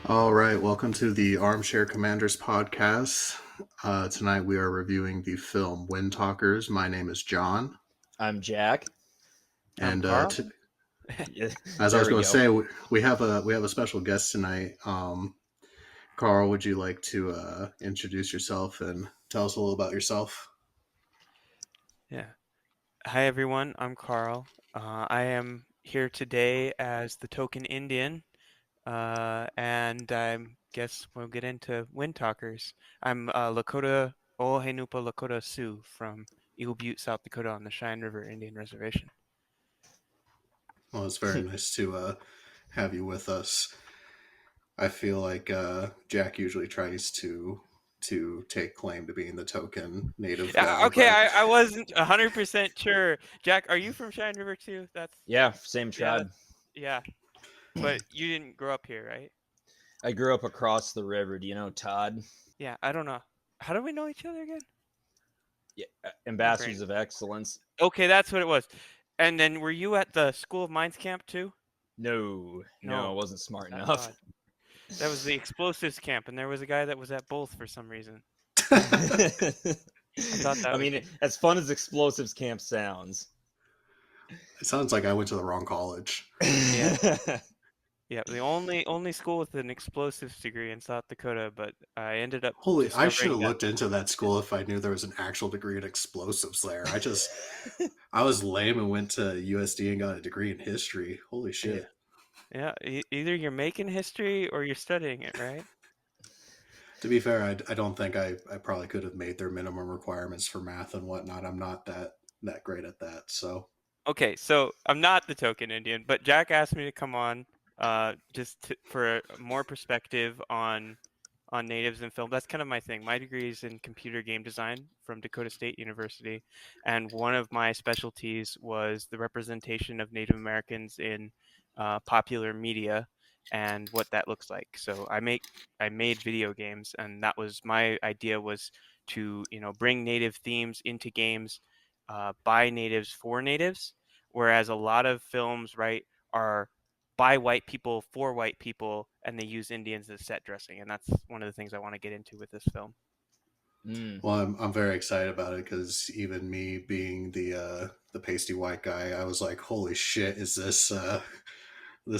All right, welcome to the Armchair Commanders podcast. Tonight we are reviewing the film Windtalkers. My name is John, I'm Jack. I'm and Carl. Yeah, as I there was we going to go. say, we have a special guest tonight. Carl, would you like to introduce yourself and tell us a little about yourself? Yeah. Hi, everyone. I'm Carl. I am here today as the token Indian, and I guess we'll get into Windtalkers. I'm Lakota Ohenupa Lakota Sioux from Eagle Butte, South Dakota on the Cheyenne River Indian Reservation. Well, it's very nice to have you with us. I feel like Jack usually tries to take claim to being the token native guy, Okay, but I wasn't 100% sure. Jack, are you from Cheyenne River too? Yeah, same Yeah, tribe. yeah. But you didn't grow up here, right? I grew up across the river. Do you know Todd? Yeah, I don't know. How do we know each other again? Yeah, My brain. Ambassadors of Excellence. Okay, that's what it was. And then were you at the School of Mines camp too? No, I No, wasn't smart that's enough. odd. That was the explosives camp, and there was a guy that was at both for some reason. I thought that was mean, as fun as explosives camp sounds. it sounds like I went to the wrong college. Yeah, the only school with an explosives degree in South Dakota, but I ended up Holy, I should discovering have that. looked into that school if I knew there was an actual degree in explosives there. I was lame and went to USD and got a degree in history. Holy shit. Yeah, either you're making history or you're studying it, right? To be fair, I don't think I probably could have made their minimum requirements for math and whatnot. I'm not that great at that. So Okay, so I'm not the token Indian, but Jack asked me to come on for more perspective on natives in film. That's kind of my thing. My degree is in computer game design from Dakota State University, and one of my specialties was the representation of Native Americans in popular media and what that looks like. So I made video games, and that was my idea, was to bring native themes into games by natives for natives, whereas a lot of films, right, are by white people for white people, and they use Indians as set dressing, and that's one of the things I want to get into with this film. well, I'm very excited about it because even me being the pasty white guy, I was like, holy shit, is this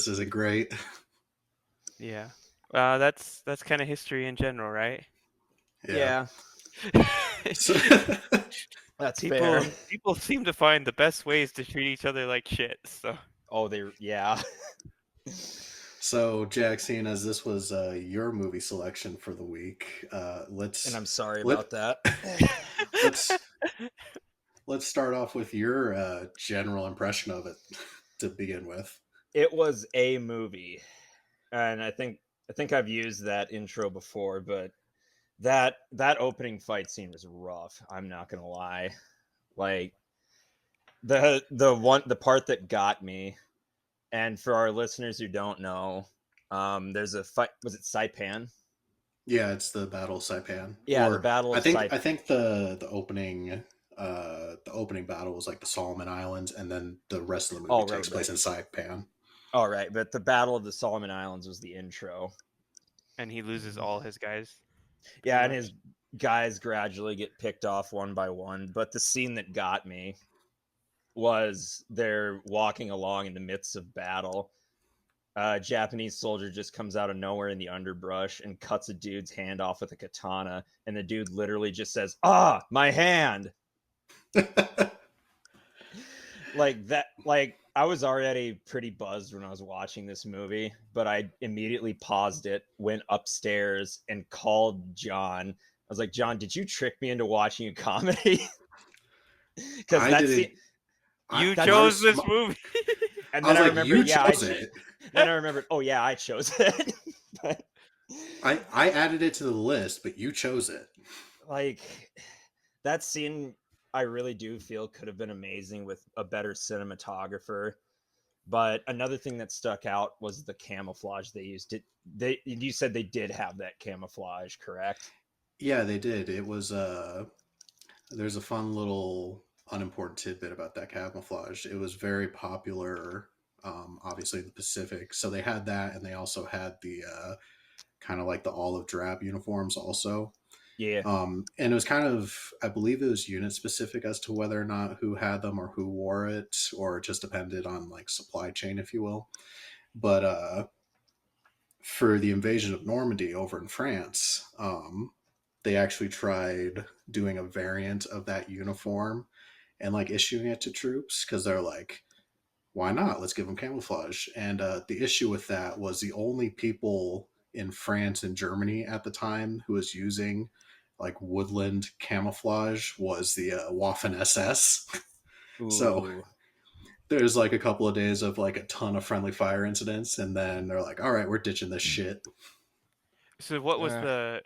isn't great. Yeah, that's kind of history in general, right? Yeah. Yeah, So, that's people fair. people seem to find the best ways to treat each other like shit. So Oh, yeah. so Jack, seeing as this was your movie selection for the week, And I'm sorry let about that. let's let's start off with your general impression of it to begin with. It was a movie, and I think I've used that intro before, but that opening fight scene was rough. I'm not gonna lie. Like the part that got me, and for our listeners who don't know, there's a fight. Was it Saipan? Yeah, it's the Battle of Saipan, Yeah, the or Battle I of think Saipan. I think the opening battle was like the Solomon Islands, and then the rest of the movie Oh, takes place right. in Saipan. All right, but the Battle of the Solomon Islands was the intro. and he loses all his guys. Yeah, and Much. his guys gradually get picked off one by one. But the scene that got me was they're walking along in the midst of battle. A Japanese soldier just comes out of nowhere in the underbrush and cuts a dude's hand off with a katana, and the dude literally just says, "Ah, my hand!" Like that. Like I was already pretty buzzed when I was watching this movie, but I immediately paused it, went upstairs, and called John. I was like, "John, did you trick me into watching a comedy?" Because I that's didn't. You that's chose this movie. and I then was I like, remembered, you chose it. then I remembered, oh yeah, I chose it. But I added it to the list, but you chose it. like that scene, I really do feel could have been amazing with a better cinematographer. But another thing that stuck out was the camouflage they used. You said they did have that camouflage, correct? Yeah, they did. It was there's a fun little unimportant tidbit about that camouflage. It was very popular, obviously in the Pacific. So they had that, and they also had kind of like the olive drab uniforms also. Yeah. And it was kind of, I believe it was unit specific as to whether or not who had them or who wore it, or it just depended on like supply chain, if you will. But for the invasion of Normandy over in France, they actually tried doing a variant of that uniform and like issuing it to troops because they're like, why not? Let's give them camouflage. And the issue with that was the only people in France and Germany at the time who was using like woodland camouflage was the Waffen SS. So Ooh. there's like a couple of days of like a ton of friendly fire incidents, and then they're like, all right, we're ditching this shit. So what was the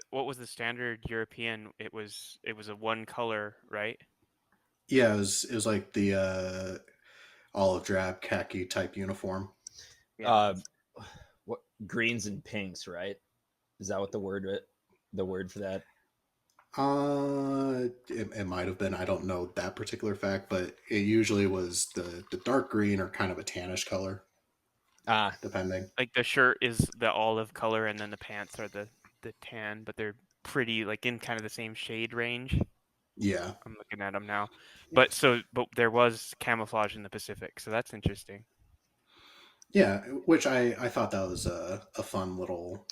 standard European? It was a one color, right? Yeah, it was like the olive drab khaki type uniform. Uh, what greens and pinks, right? Is that what the word for that? It might have been. I don't know that particular fact, but it usually was the dark green or kind of a tannish color, Ah, depending. Like the shirt is the olive color, and then the pants are the tan, but they're pretty like in kind of the same shade range. Yeah, I'm looking at them now, but there was camouflage in the Pacific, so that's interesting. yeah. Which I thought that was a fun little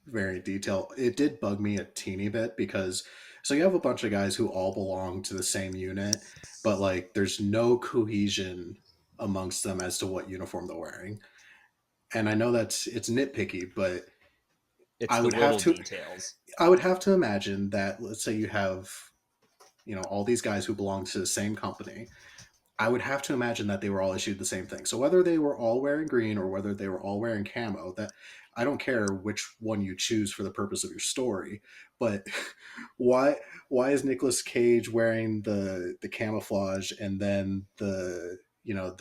variant detail. It did bug me a teeny bit because so you have a bunch of guys who all belong to the same unit, but like there's no cohesion amongst them as to what uniform they're wearing. And I know that's it's nitpicky, but it's I the would have little to details. I would have to imagine that let's say you have all these guys who belong to the same company. I would have to imagine that they were all issued the same thing. So whether they were all wearing green or whether they were all wearing camo, that I don't care which one you choose for the purpose of your story. But why is Nicolas Cage wearing the camouflage and then the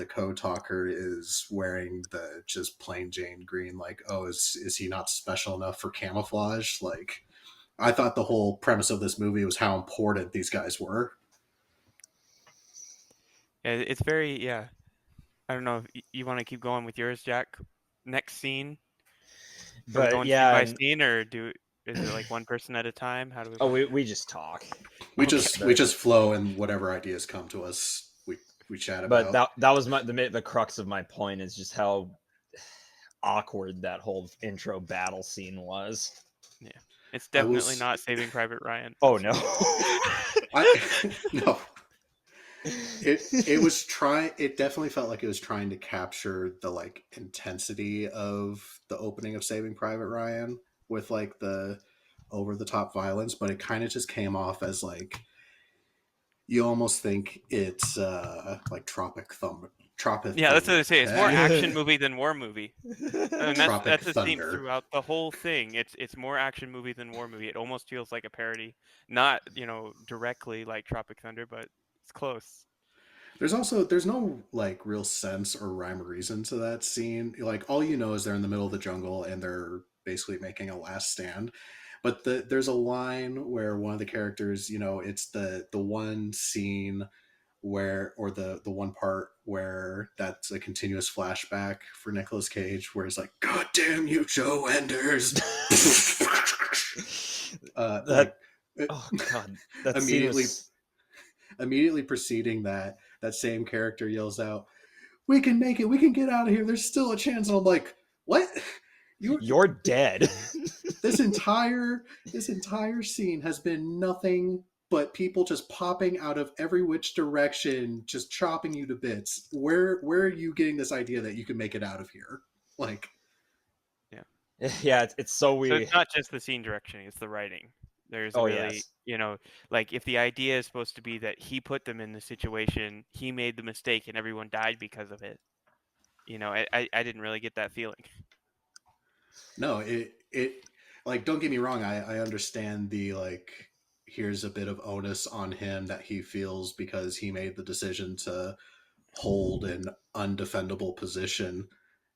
code talker is wearing the just plain Jane green? Like, oh, is he not special enough for camouflage? Like, I thought the whole premise of this movie was how important these guys were. Yeah, it's very I don't know if you want to keep going with yours, Jack. Next scene. Are we But going scene yeah, by and scene, or is it like one person at a time? How do we oh, want? we just talk. We Okay. just flow and whatever ideas come to us, we chat But about. that was the crux of my point is just how awkward that whole intro battle scene was. Yeah, it's I definitely was not Saving Private Ryan. Oh no. I no. It was try. It definitely felt like it was trying to capture the like intensity of the opening of Saving Private Ryan with like the over the top violence, but it kind of just came off as like you almost think it's like Tropic Yeah, that's what I Thunder. say. It's more action movie than war movie. And Tropic that's a theme Thunder. throughout the whole thing. It's more action movie than war movie. It almost feels like a parody, not directly like Tropic Thunder, but it's close. There's no like real sense or rhyme or reason to that scene. Like all you know is they're in the middle of the jungle and they're basically making a last stand. But there's a line where one of the characters, it's the one scene where or the one part where that's a continuous flashback for Nicolas Cage where he's like, God damn you, Joe Enders. That oh god, that immediately scene was... immediately preceding that same character yells out, we can make it, we can get out of here, there's still a chance. And I'm like, what? You're dead. This entire scene has been nothing but people just popping out of every which direction, just chopping you to bits. Where are you getting this idea that you can make it out of here? Like, Yeah, it's so So weird. it's not just the scene direction; it's the writing. There's Oh, really, yes. like if the idea is supposed to be that he put them in the situation, he made the mistake, and everyone died because of it. I didn't really get that feeling. no, it like, don't get me wrong, I understand the like, here's a bit of onus on him that he feels because he made the decision to hold an undefendable position.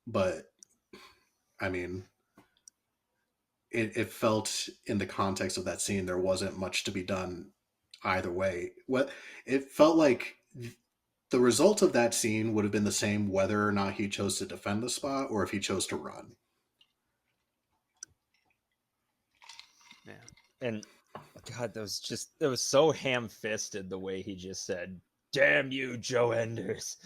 But I mean, it felt in the context of that scene there wasn't much to be done either way. What it felt like the result of that scene would have been the same whether or not he chose to defend the spot or if he chose to run. And God, that was so ham-fisted the way he just said, "Damn you, Joe Enders."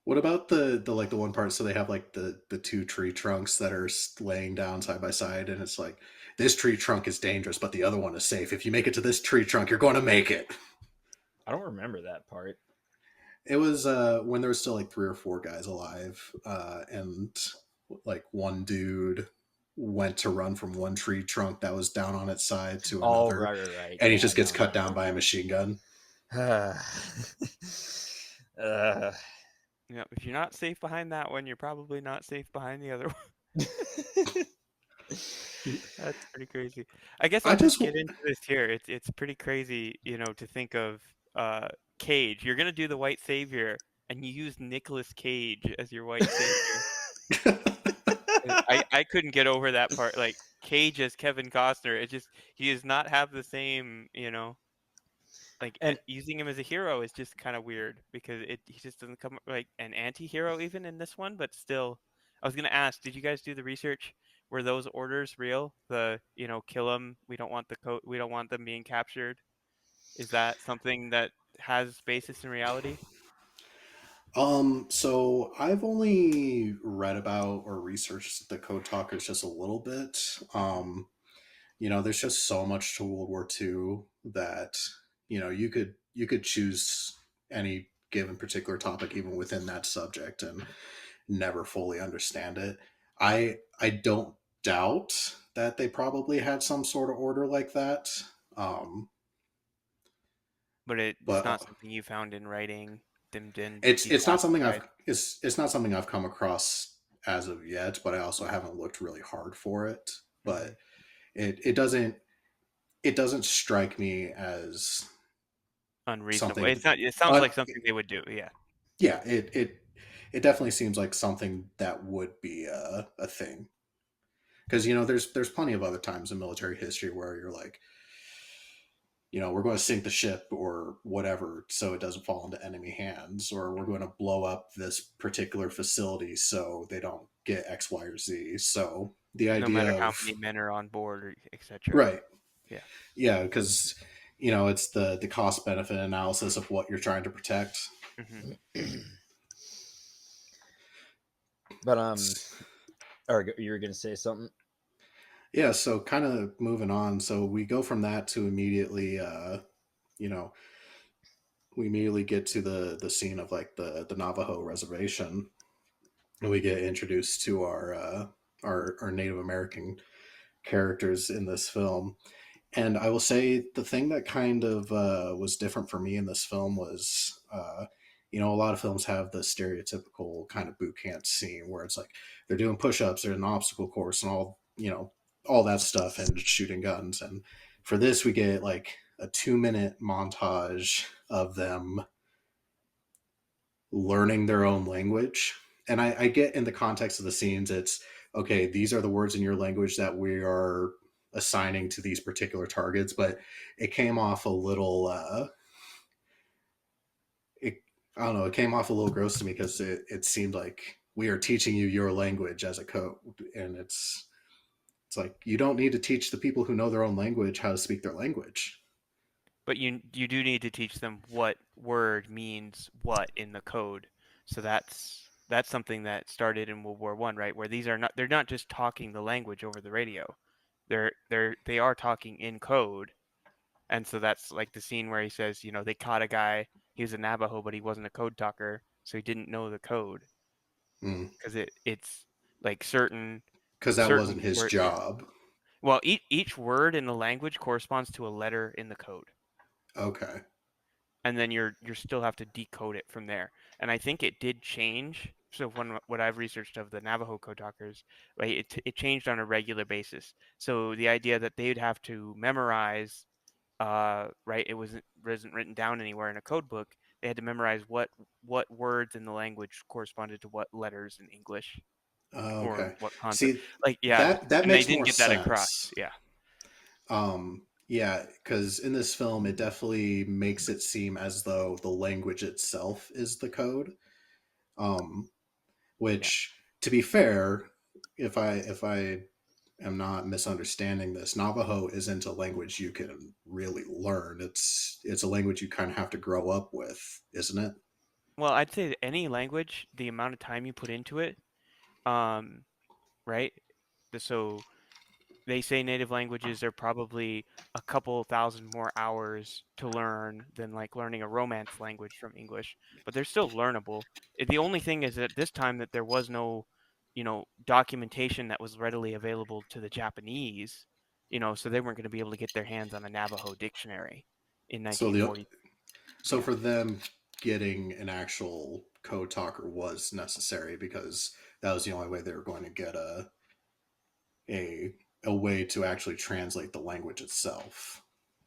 What about the like the one part? So they have like the two tree trunks that are laying down side by side, and it's like this tree trunk is dangerous, but the other one is safe. If you make it to this tree trunk, you're going to make it. I don't remember that part. It was when there was still like 3 or 4 guys alive, and like one dude went to run from one tree trunk that was down on its side to Oh, another, right. and he Yeah, just gets no, cut down by a machine gun. Yeah, if you're not safe behind that one, you're probably not safe behind the other one. That's pretty crazy. I guess I I'll just just get into this here. It's pretty crazy, to think of Cage. You're gonna do the white savior, and you use Nicolas Cage as your white savior. I couldn't get over that part. Like Cage as Kevin Costner, he does not have the same, like And using him as a hero is just kind of weird because he just doesn't come like an anti-hero even in this one, but still. I was gonna ask, did you guys do the research? Were those orders real? The kill them. We don't want we don't want them being captured. Is that something that has basis in reality? So I've only read about or researched the Code Talkers just a little bit. There's just so much to World War II that you could choose any given particular topic even within that subject and never fully understand it. I don't doubt that they probably had some sort of order like that. Um, But it's but not something you found in writing. Them didn't it's not something declassified. it's not something I've come across as of yet, but I also haven't looked really hard for it. Mhm. But it doesn't strike me as Unreasonable. something. It's not. It sounds like something they would do. Yeah. Yeah, it definitely seems like something that would be a thing, because there's plenty of other times in military history where you're like, we're going to sink the ship or whatever so it doesn't fall into enemy hands, or we're going to blow up this particular facility so they don't get X, Y, or Z. So the No idea matter how of many men are on board, or etc. right, Yeah. yeah, because it's the cost benefit analysis of what you're trying to protect. Hmm. But or you were gonna say something? Yeah, so kind of moving on. So we go from that to immediately, you know, we immediately get to the scene of like the Navajo reservation, and we get introduced to our Native American characters in this film. And I will say the thing that kind of was different for me in this film was, a lot of films have the stereotypical kind of boot camp scene where it's like they're doing push-ups, they're in an obstacle course, and all that stuff, and shooting guns. And for this, we get like a 2-minute montage of them learning their own language. And I get in the context of the scenes, it's okay, these are the words in your language that we are assigning to these particular targets, but it came off a little it I don't know, it came off a little gross to me because it seemed like we are teaching you your language as a code, and it's like you don't need to teach the people who know their own language how to speak their language. But you do need to teach them what word means what in the code. So that's something that started in World War I, right? Where they're not just talking the language over the radio. They are talking in code. And so that's like the scene where he says, they caught a guy, he was a Navajo, but he wasn't a code talker, so he didn't know the code. Because it's like Because that certain wasn't his word, yeah. job. Well, each word in the language corresponds to a letter in the code. Okay. And then you still have to decode it from there. And I think it did change. So when what I've researched of the Navajo code talkers, right, it changed on a regular basis. So the idea that they'd have to memorize, right, it wasn't written down anywhere in a code book. They had to memorize what words in the language corresponded to what letters in English, or Okay. what concept. See, Like, yeah, that and they makes didn't more get that across. sense. Yeah. Yeah, because in this film, it definitely makes it seem as though the language itself is the code. Um, Yeah. which, to be fair, if I am not misunderstanding this, Navajo isn't a language you can really learn. It's a language you kind of have to grow up with, isn't it? Well, I'd say that any language, the amount of time you put into it, um, right? So they say native languages are probably a couple thousand more hours to learn than like learning a Romance language from English, but they're still learnable. The only thing is at this time that there was no, documentation that was readily available to the Japanese, so they weren't going to be able to get their hands on a Navajo dictionary in So the 1940. so Yeah. for them, getting an actual code talker was necessary because that was the only way they were going to get a a way to actually translate the language itself.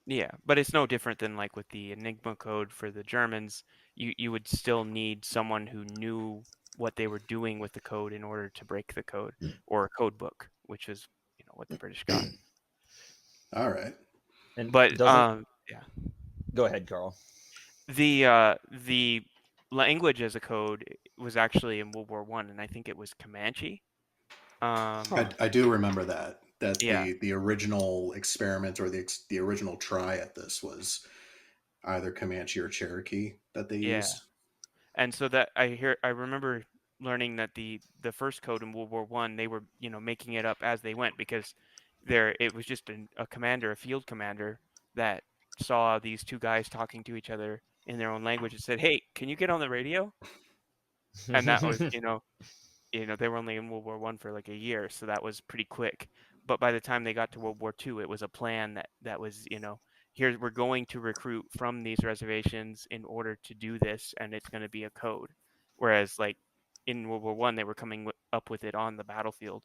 Yeah, but it's no different than like with the Enigma code for the Germans. You would still need someone who knew what they were doing with the code in order to break the code, or a code book, which is what the British got. All right. And But yeah, go ahead, Carl. the language as a code was actually in World War One, and I think it was Comanche. I do remember that Yeah, the original experiment or the original try at this was either Comanche or Cherokee that they yeah. used. And so that I remember learning that the first code in World War One, they were making it up as they went, because it was just a commander, a field commander, that saw these two guys talking to each other in their own language and said, "Hey, can you get on the radio?" And that was they were only in World War One for like a year, so that was pretty quick. But by the time they got to World War Two, it was a plan that was here we're going to recruit from these reservations in order to do this, and it's going to be a code. Whereas like in World War One, they were coming up with it on the battlefield.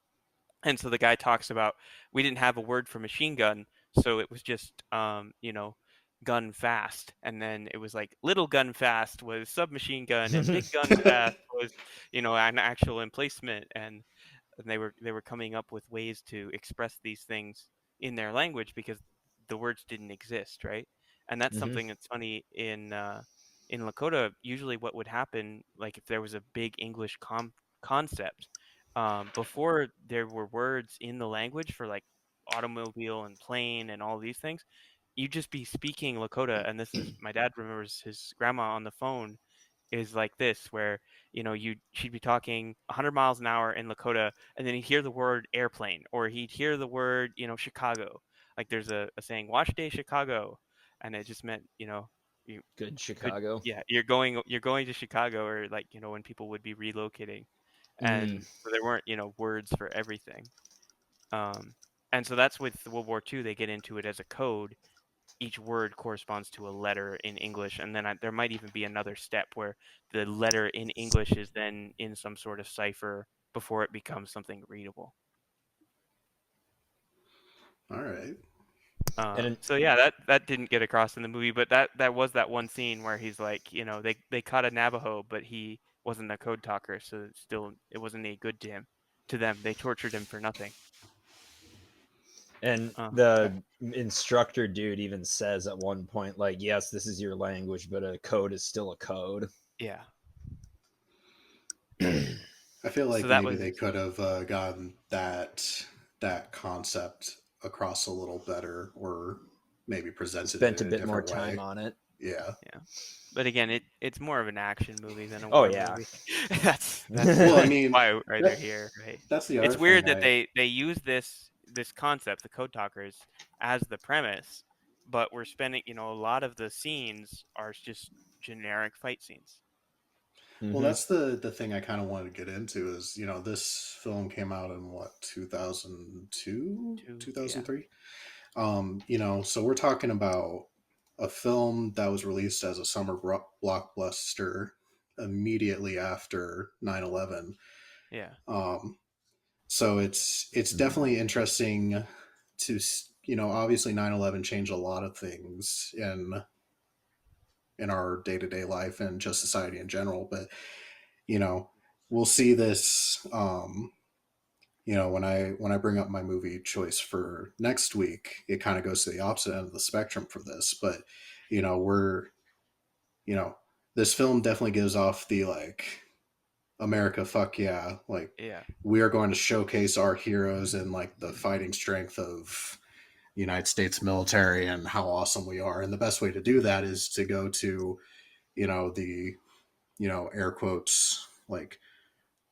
And so the guy talks about, we didn't have a word for machine gun, so it was just gun fast, and then it was like little gun fast was submachine gun, and big gun fast was an actual emplacement, and they were coming up with ways to express these things in their language because the words didn't exist, right? And that's something that's funny in Lakota. Usually, what would happen, like if there was a big English concept, before there were words in the language for like automobile and plane and all these things, you'd just be speaking Lakota. And this is, my dad remembers his grandma on the phone is like this, where she'd be talking 100 miles an hour in Lakota, and then he'd hear the word airplane, or he'd hear the word Chicago. Like there's a saying, "Watch day Chicago," and it just meant you Good could, Chicago. yeah, you're going to Chicago, or like when people would be relocating. And so there weren't words for everything. And so that's with World War II, they get into it as a code. Each word corresponds to a letter in English, and then there might even be another step where the letter in English is then in some sort of cipher before it becomes something readable. All right. So yeah, that didn't get across in the movie, but that was that one scene where he's like, they caught a Navajo, but he wasn't a code talker, so it wasn't any good to them. They tortured him for nothing. And the instructor dude even says at one point, like, yes, this is your language, but a code is still a code. Yeah. I feel like So that maybe was they could have gotten that concept across a little better, or maybe presented Spent it a in a bit more different time way. on it. Yeah. But again, it's more of an action movie than a Oh, war yeah. movie. that's Well, I mean, why they're here, right? that's the other It's weird thing. that they use this concept, the Code Talkers, as the premise, but we're spending a lot of the scenes are just generic fight scenes. Well, that's the thing I kind of wanted to get into is, this film came out in what, 2002, Yeah. 2003? So we're talking about a film that was released as a summer blockbuster immediately after 9/11. Yeah. So it's definitely interesting to, obviously 9/11 changed a lot of things in our day-to-day life and just society in general, but you know we'll see this, when I bring up my movie choice for next week, it kind of goes to the opposite end of the spectrum for this. But we're you know this film definitely gives off the, like, America, fuck yeah! Like Yeah. we are going to showcase our heroes and like the fighting strength of the United States military and how awesome we are. And the best way to do that is to go to, the, air quotes, like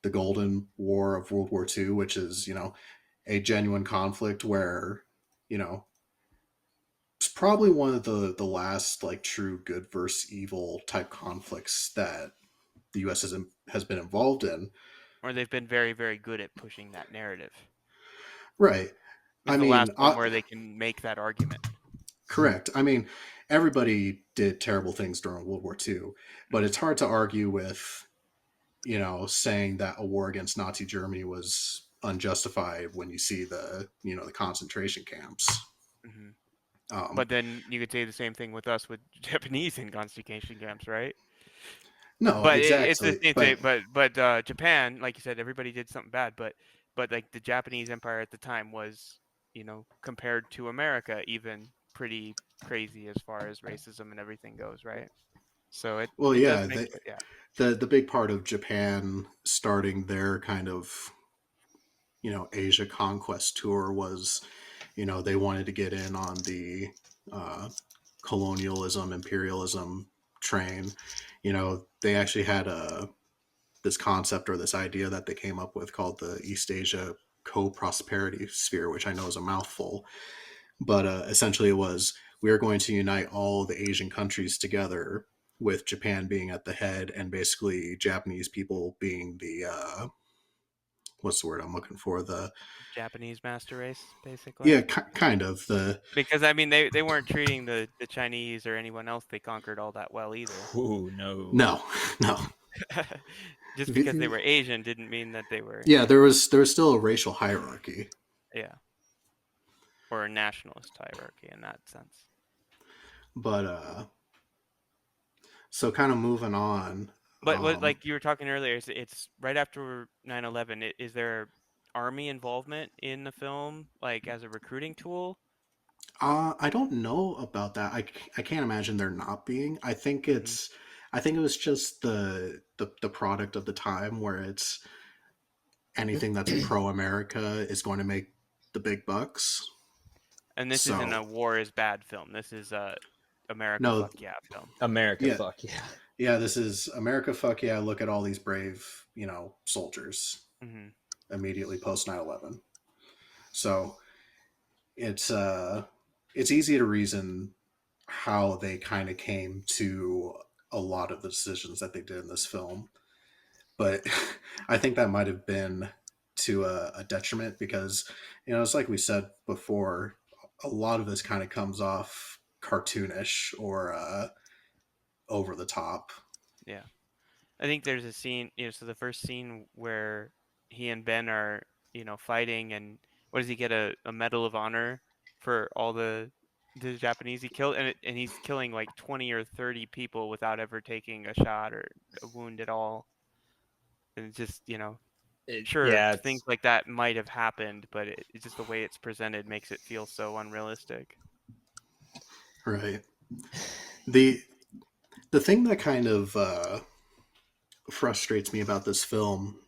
the Golden War of World War II, which is, a genuine conflict where, it's probably one of the last like true good versus evil type conflicts that the U.S. has been involved in. Or they've been very, very good at pushing that narrative. Right. It's I the last mean, one where they can make that argument. correct. I mean, everybody did terrible things during World War II, but it's hard to argue with, saying that a war against Nazi Germany was unjustified when you see the concentration camps. Mm-hmm. Um, But then you could say the same thing with us with Japanese in concentration camps, right? no, But it's the exactly. same But thing. But Japan, like you said, everybody did something bad. But like the Japanese Empire at the time was, compared to America, even pretty crazy as far as racism and everything goes, right? So it well, it does yeah, make it, yeah. the big part of Japan starting their kind of Asia conquest tour was they wanted to get in on the uh, colonialism imperialism train. They actually had this concept or this idea that they came up with called the East Asia co-prosperity sphere, which I know is a mouthful, but essentially it was we are going to unite all the Asian countries together with Japan being at the head and basically Japanese people being the what's the word I'm looking for, the Japanese master race, basically. yeah, kind of the Because I mean, they weren't treating the Chinese or anyone else they conquered all that well either. Ooh, no. no, no. Just because they were Asian didn't mean that they were, Yeah, there was still a racial hierarchy. yeah, or a nationalist hierarchy in that sense. But so kind of moving on. But what, like you were talking earlier, it's right after 9/11. Is there army involvement in the film, like as a recruiting tool? I don't know about that. I can't imagine there not being. Hmm. I think it was just the product of the time where it's anything that's pro America is going to make the big bucks. And this isn't So a war is bad film. This is a America no, fuck yeah film. America, yeah, fuck yeah. yeah. This is America. Fuck yeah! Look at all these brave, soldiers Hmm. immediately post 9/11. So it's it's easy to reason how they kind of came to a lot of the decisions that they did in this film, but I think that might have been to a detriment because it's like we said before, a lot of this kind of comes off cartoonish or over the top. Yeah. I think there's a scene, so the first scene where he and Ben are, fighting, and what does he get, a Medal of Honor for all the Japanese he killed, and he's killing like 20 or 30 people without ever taking a shot or a wound at all. And it's just, sure, Yeah, things it's like that might have happened, but it's just the way it's presented makes it feel so unrealistic. Right. the the thing that kind of frustrates me about this film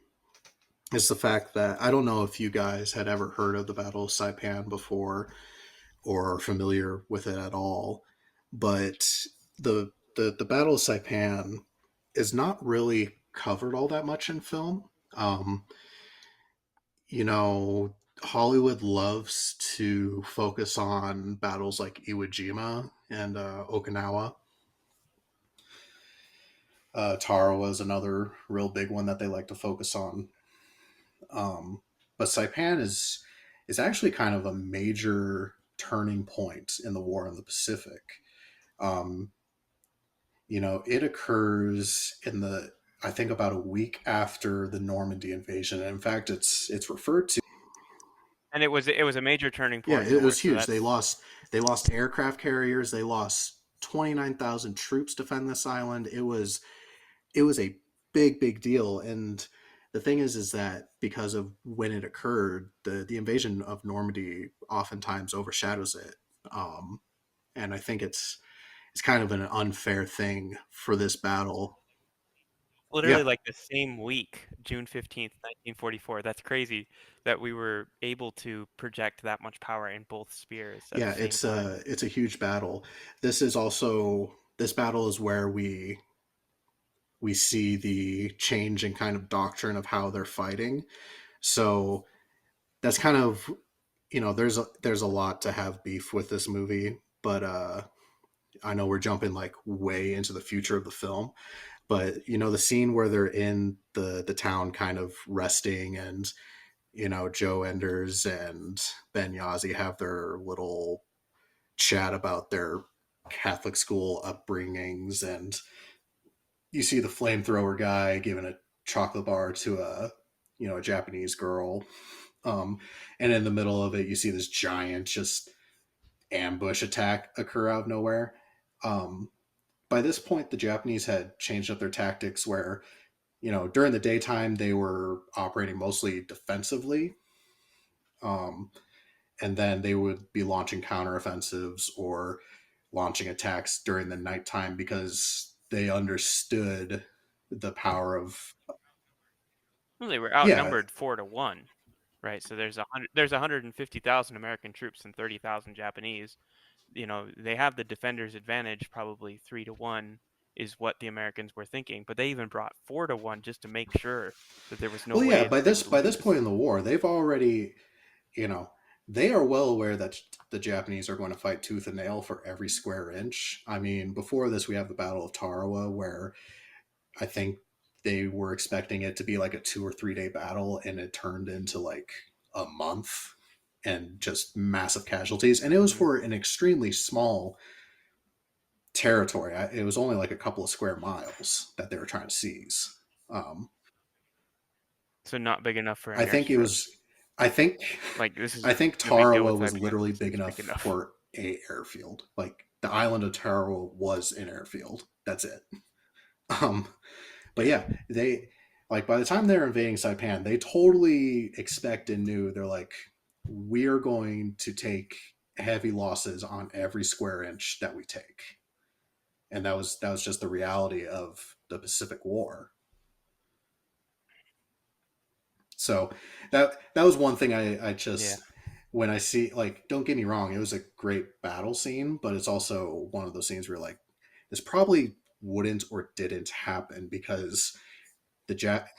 is the fact that I don't know if you guys had ever heard of the Battle of Saipan before or are familiar with it at all, but the Battle of Saipan is not really covered all that much in film. Um, Hollywood loves to focus on battles like Iwo Jima and Okinawa. Tarawa is another real big one that they like to focus on. But Saipan is actually kind of a major turning point in the war in the Pacific. Um, it occurs in the I think about a week after the Normandy invasion. And in fact, it's referred to. And it was a major turning Yeah, point in the it war, was so huge. that's They lost aircraft carriers. They lost 29,000 troops to defend this island. It was a big deal. And the thing is that because of when it occurred, the invasion of Normandy oftentimes overshadows it. Um, and I think it's kind of an unfair thing for this battle. literally Yeah. like the same week, June 15th, 1944. That's crazy that we were able to project that much power in both spheres at the Yeah, same time. it's a huge battle. This battle is where we see the change in kind of doctrine of how they're fighting. So that's kind of, there's a lot to have beef with this movie, but I know we're jumping like way into the future of the film, but the scene where they're in the town kind of resting, and Joe Enders and Ben Yazzie have their little chat about their Catholic school upbringings, and you see the flamethrower guy giving a chocolate bar to a Japanese girl, um, and in the middle of it, you see this giant just ambush attack occur out of nowhere. Um, by this point, the Japanese had changed up their tactics where, during the daytime, they were operating mostly defensively. Um, and then they would be launching counteroffensives or launching attacks during the nighttime because they understood the power of, Well, they were yeah. outnumbered 4-1, right? So there's 150,000 American troops and 30,000 Japanese. They have the defenders' advantage, probably 3-1 is what the Americans were thinking. But they even brought 4-1 just to make sure that there was no Well, yeah, way by that they this would by this point lose. in the war, they've already, you know, they are well aware that the Japanese are going to fight tooth and nail for every square inch. I mean, before this, we have the Battle of Tarawa, where I think they were expecting it to be like a 2 or 3 day battle, and it turned into like a month and just massive casualties. And it was Mm-hmm. for an extremely small territory. It was only like a couple of square miles that they were trying to seize. Um, So not big enough for an I think it airstrip. was. I think. Like this is I think no big deal Tarawa with was typing up. literally This big is enough big enough. for a airfield. Like the island of Tarawa was an airfield. That's it. Um, but yeah, they like by the time they're invading Saipan, they totally expect and knew they're like, we're going to take heavy losses on every square inch that we take, and that was just the reality of the Pacific War. So that was one thing I Yeah. just, when I see, like, don't get me wrong, it was a great battle scene, but it's also one of those scenes where like this probably wouldn't or didn't happen because the Jack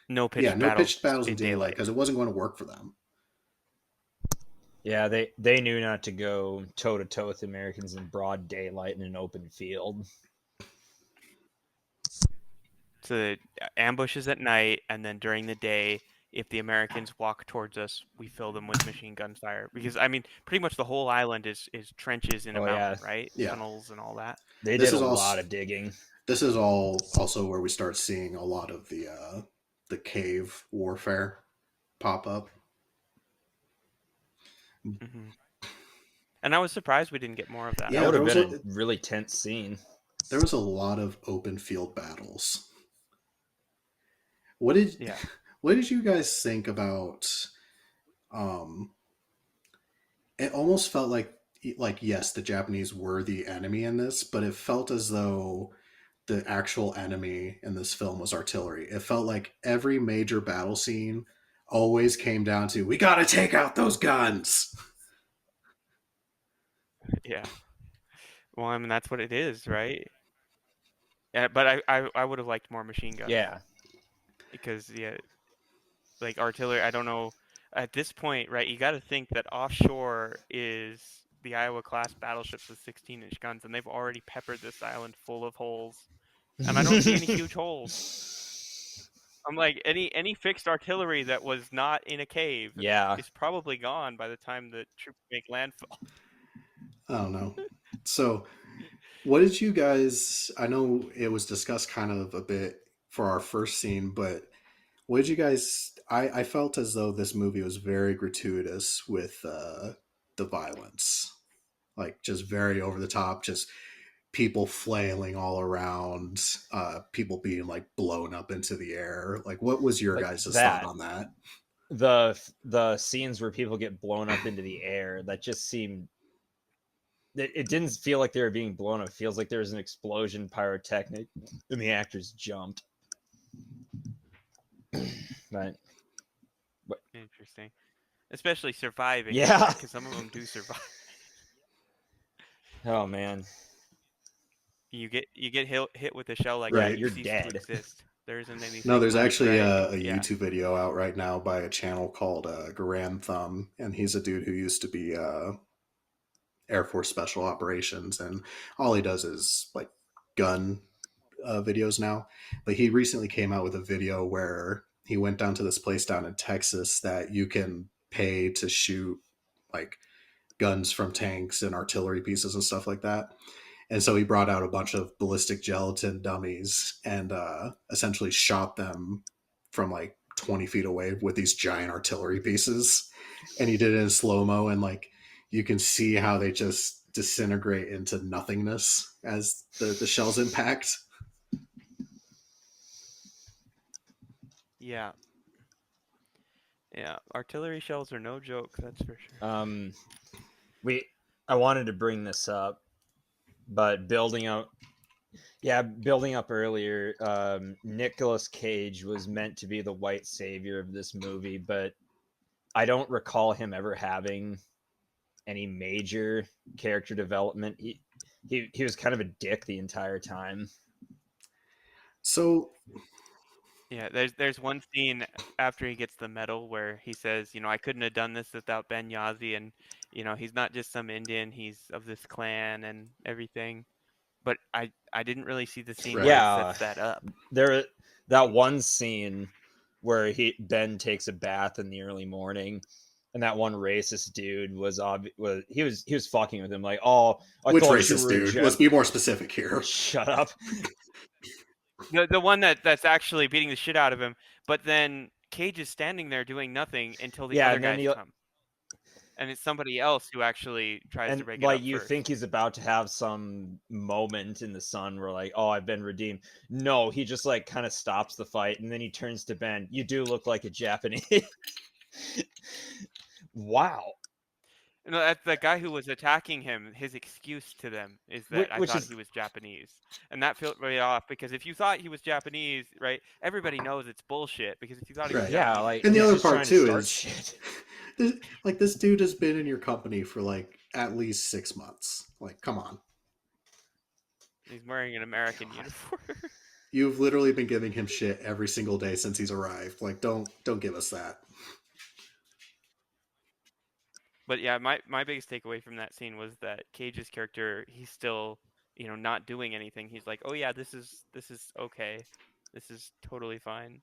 No yeah, pitched no battles pitched battles in in daylight daylight. because it wasn't going to work for them. Yeah, they knew not to go toe to toe with the Americans in broad daylight in an open field. So the ambushes at night, and then during the day, if the Americans walk towards us, we fill them with machine gun fire. Because I mean, pretty much the whole island is trenches in a Oh yeah, mountain, right? Yeah, Tunnels and all that. they this did a is lot also of digging. this is all also where we start seeing a lot of the cave warfare pop up. Hmm. And I was surprised we didn't get more of that. That Yeah, would have been a really tense scene. there was a lot of open field battles. What did Yeah. what did you guys think about? Um, it almost felt like yes, the Japanese were the enemy in this, but it felt as though the actual enemy in this film was artillery. It felt like every major battle scene always came down to we got to take out those guns. Yeah. Well, I mean, that's what it is, right? Yeah, but I would have liked more machine guns Yeah, because yeah, like artillery. I don't know. At this point, right? You got to think that offshore is the Iowa class battleships with 16-inch guns, and they've already peppered this island full of holes. And I don't see any huge holes. I'm like any fixed artillery that was not in a cave Yeah, is probably gone by the time the troops make landfall. I don't know. So, what did you guys? I know it was discussed kind of a bit for our first scene, but what did you guys? I felt as though this movie was very gratuitous with the violence, like just very over the top, just people flailing all around, people being like blown up into the air. Like, what was your like guys' thought that. on that? The scenes where people get blown up into the air, that just seemed it didn't feel like they were being blown up. It feels like there was an explosion, pyrotechnic, and the actors jumped. But Interesting. Especially surviving. Yeah. Because some of them do survive. Oh man. You get hit with a shell like Right. that, you You're cease dead. to exist. There isn't anything. No, there's left, actually right? a Yeah. YouTube video out right now by a channel called Garan Thumb, and he's a dude who used to be Air Force Special Operations, and all he does is like gun videos now. But he recently came out with a video where he went down to this place down in Texas that you can pay to shoot like guns from tanks and artillery pieces and stuff like that. And so he brought out a bunch of ballistic gelatin dummies and essentially shot them from like 20 feet away with these giant artillery pieces. And he did it in slow mo, and like you can see how they just disintegrate into nothingness as the shells impact. Yeah. Yeah. Artillery shells are no joke, that's for sure. I wanted to bring this up, but building up earlier, Nicolas Cage was meant to be the white savior of this movie, but I don't recall him ever having any major character development. He was kind of a dick the entire time. So Yeah, there's one scene after he gets the medal where he says, I couldn't have done this without Ben Yazi, and he's not just some Indian, he's of this clan and everything. But I didn't really see the scene Right. where he Yeah, sets that up. that one scene where Ben takes a bath in the early morning, and that one racist dude was fucking with him like, oh, which thought racist you were dude? Let's be more specific here. Shut up. The one that's actually beating the shit out of him, but then Cage is standing there doing nothing until the other guys come. And it's somebody else who actually tries to break it up you first. think he's about to have some moment in the sun where like, oh, I've been redeemed. No, he just like kind of stops the fight, and then he turns to Ben. You do look like a Japanese. Wow. No, that's the guy who was attacking him. His excuse to them is that I thought he was Japanese, and that felt right off, because if you thought he was Japanese, right, everybody knows it's bullshit. Because if you thought he was Japanese, and the other part too is like this dude has been in your company for like at least 6 months. Like, come on. He's wearing an American uniform. You've literally been giving him shit every single day since he's arrived. Like, don't give us that. But yeah, my biggest takeaway from that scene was that Cage's character, he's still, not doing anything. He's like, oh yeah, this is okay, this is totally fine,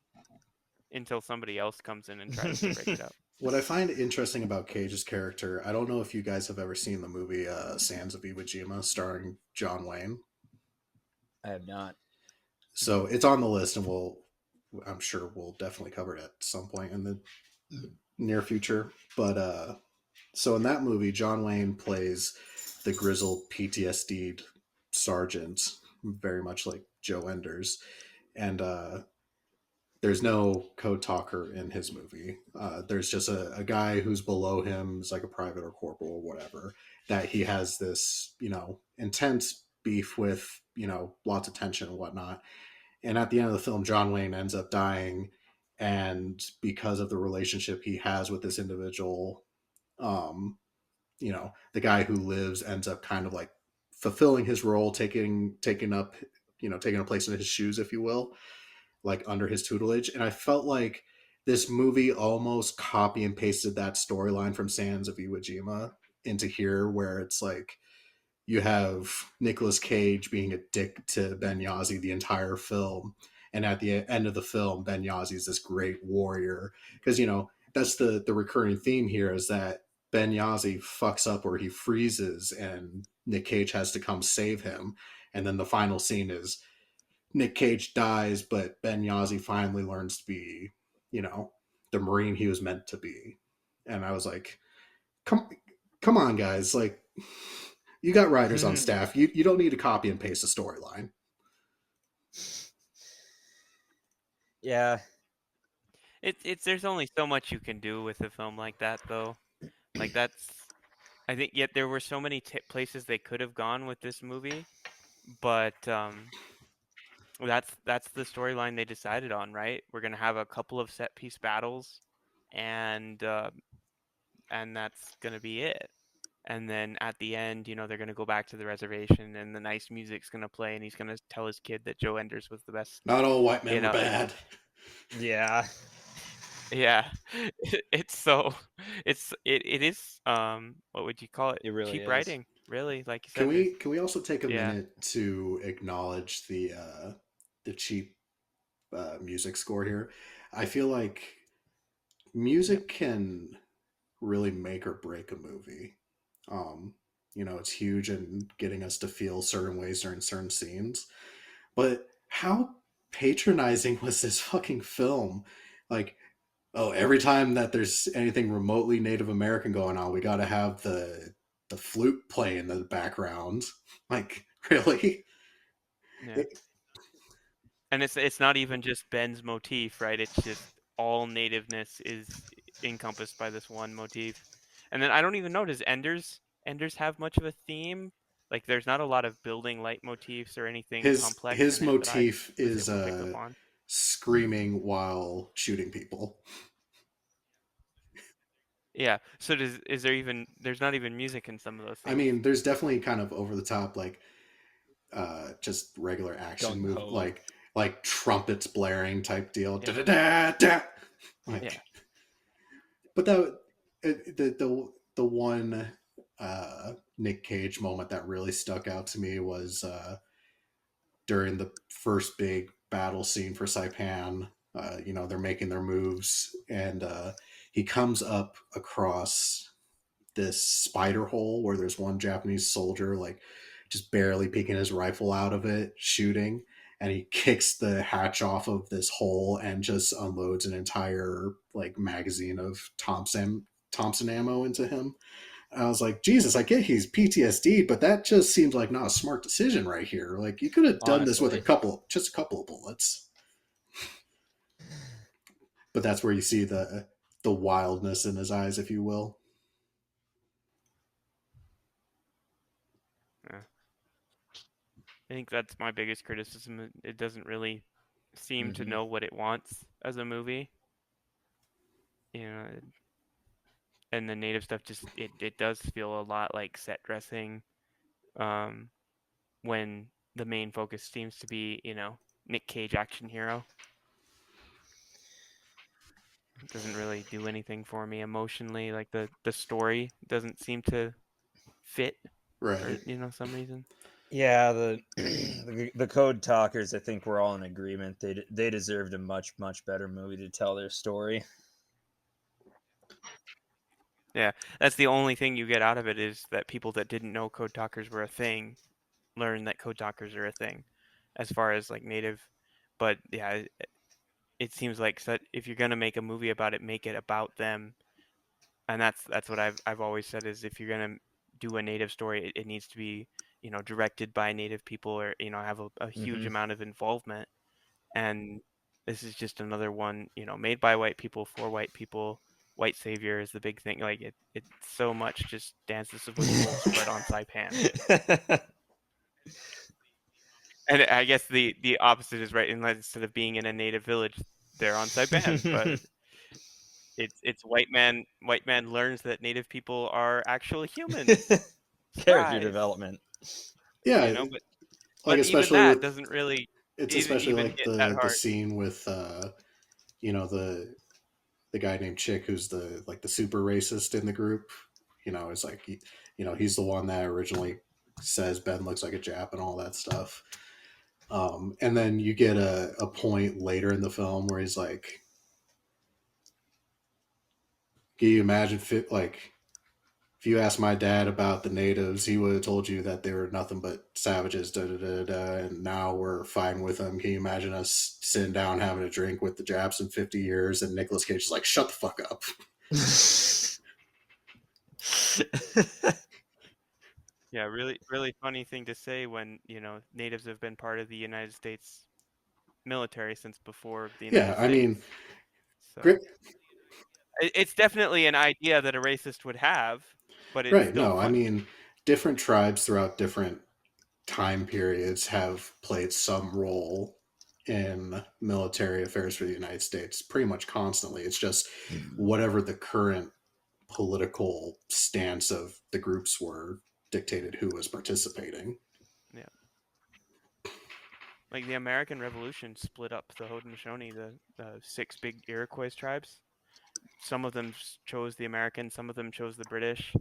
until somebody else comes in and tries to break it up. What I find interesting about Cage's character, I don't know if you guys have ever seen the movie Sands of Iwo Jima starring John Wayne. I have not. So it's on the list, and I'm sure we'll definitely cover it at some point in the near future. But so in that movie, John Wayne plays the grizzled PTSD sergeant, very much like Joe Enders. And there's no code talker in his movie. There's just a guy who's below him, is like a private or corporal or whatever, that he has this, intense beef with, lots of tension and whatnot. And at the end of the film, John Wayne ends up dying. And because of the relationship he has with this individual, the guy who lives ends up kind of like fulfilling his role, taking up, taking a place in his shoes, if you will, like under his tutelage. And I felt like this movie almost copy and pasted that storyline from Sands of Iwo Jima into here, where it's like you have Nicolas Cage being a dick to Ben Yazi the entire film, and at the end of the film, Ben Yazi is this great warrior, because that's the recurring theme here, is that Ben Yazi fucks up or he freezes, and Nick Cage has to come save him, and then the final scene is Nick Cage dies, but Ben Yazi finally learns to be, the Marine he was meant to be. And I was like, come on, guys. Like, you got writers on staff. You don't need to copy and paste a storyline. Yeah. It's there's only so much you can do with a film like that, though. Like, I I think yet there were so many places they could have gone with this movie, but that's the storyline they decided on, right? We're gonna have a couple of set piece battles, and that's gonna be it. And then at the end, they're gonna go back to the reservation, and the nice music's gonna play, and he's gonna tell his kid that Joe Enders was the best. Not all white men were bad. Yeah. Yeah, it's so it is what would you call it? It really Cheap is. writing, really, like you said. Can we also take a Yeah. minute to acknowledge the cheap music score here? I feel like music can really make or break a movie. It's huge in getting us to feel certain ways during certain scenes. But how patronizing was this fucking film? Like, oh, every time that there's anything remotely Native American going on, we got to have the flute play in the background. Like, really? Yeah. And it's not even just Ben's motif, right? It's just all nativeness is encompassed by this one motif. And then I don't even know, does Enders have much of a theme? Like, there's not a lot of building light motifs or anything complex. His in motif it that I was is able to pick up on. screaming while shooting people. Yeah. So there's not even music in some of those things. I mean, there's definitely kind of over the top, like just regular action move, like trumpets blaring type deal. Yeah. Da, da, da, da. Like, Yeah. But the one Nick Cage moment that really stuck out to me was during the first big battle scene for Saipan. They're making their moves, and he comes up across this spider hole where there's one Japanese soldier, like, just barely peeking his rifle out of it, shooting, and he kicks the hatch off of this hole and just unloads an entire, like, magazine of Thompson ammo into him. I was like, Jesus, I get he's PTSD, but that just seems like not a smart decision right here. Like, you could have done this with just a couple of bullets. But that's where you see the wildness in his eyes, if you will. Yeah. I think that's my biggest criticism. It doesn't really seem to know what it wants as a movie. And the native stuff just it does feel a lot like set dressing, when the main focus seems to be Nick Cage action hero. It doesn't really do anything for me emotionally. Like the story doesn't seem to fit, right? For some reason. Yeah, the Code Talkers, I think we're all in agreement. They deserved a much better movie to tell their story. Yeah, that's the only thing you get out of it, is that people that didn't know Code Talkers were a thing learn that Code Talkers are a thing, as far as like native. But yeah, it seems like if you're gonna make a movie about it, make it about them. And that's what I've always said, is if you're gonna do a native story, it needs to be directed by native people, or have a huge amount of involvement. And this is just another one made by white people for white people. White savior is the big thing. Like it's so much just dances with wolves, but on Saipan. And I guess the opposite is right. Instead of being in a native village, they're on Saipan. But it's white man learns that native people are actually humans. Character development. Yeah, but especially even that doesn't really. It's especially even like hit that the hard. scene with the guy named Chick, who's the super racist in the group. It's like he's the one that originally says Ben looks like a Jap and all that stuff. And then you get a point later in the film where he's like, can you imagine if you asked my dad about the natives, he would have told you that they were nothing but savages, and now we're fine with them. Can you imagine us sitting down having a drink with the Japs in 50 years? And Nicolas Cage is like, shut the fuck up. Yeah, really, really funny thing to say when natives have been part of the United States military since before the United States. I mean, so it's definitely an idea that a racist would have. but it's Right. still No, I funny. mean, different tribes throughout different time periods have played some role in military affairs for the United States pretty much constantly. It's just whatever the current political stance of the groups were dictated who was participating. Yeah, like the American Revolution split up the Haudenosaunee, the six big Iroquois tribes. Some of them chose the Americans, some of them chose the British.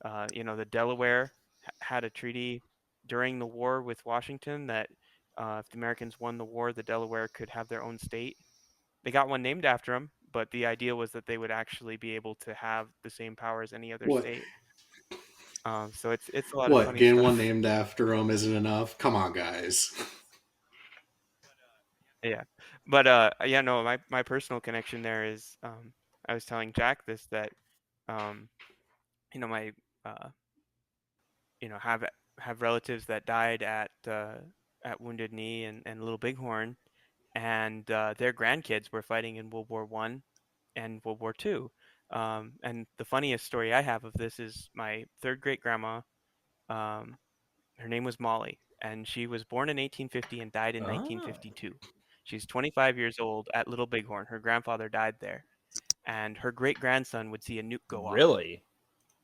The Delaware had a treaty during the war with Washington that if the Americans won the war, the Delaware could have their own state. They got one named after them, but the idea was that they would actually be able to have the same power as any other What? state. So it's a lot of What? funny Getting one stuff. named after them isn't enough? Come on, guys. Yeah, but yeah, no, my personal connection there is I was telling Jack this that um, my have relatives that died at Wounded Knee and Little Bighorn, and their grandkids were fighting in World War I and World War II. And the funniest story I have of this is my third great grandma. Um, Her name was Molly, and she was born in 1850 and died in Oh, 1952. She's 25 years old at Little Bighorn. Her grandfather died there, and her great grandson would see a nuke go off really?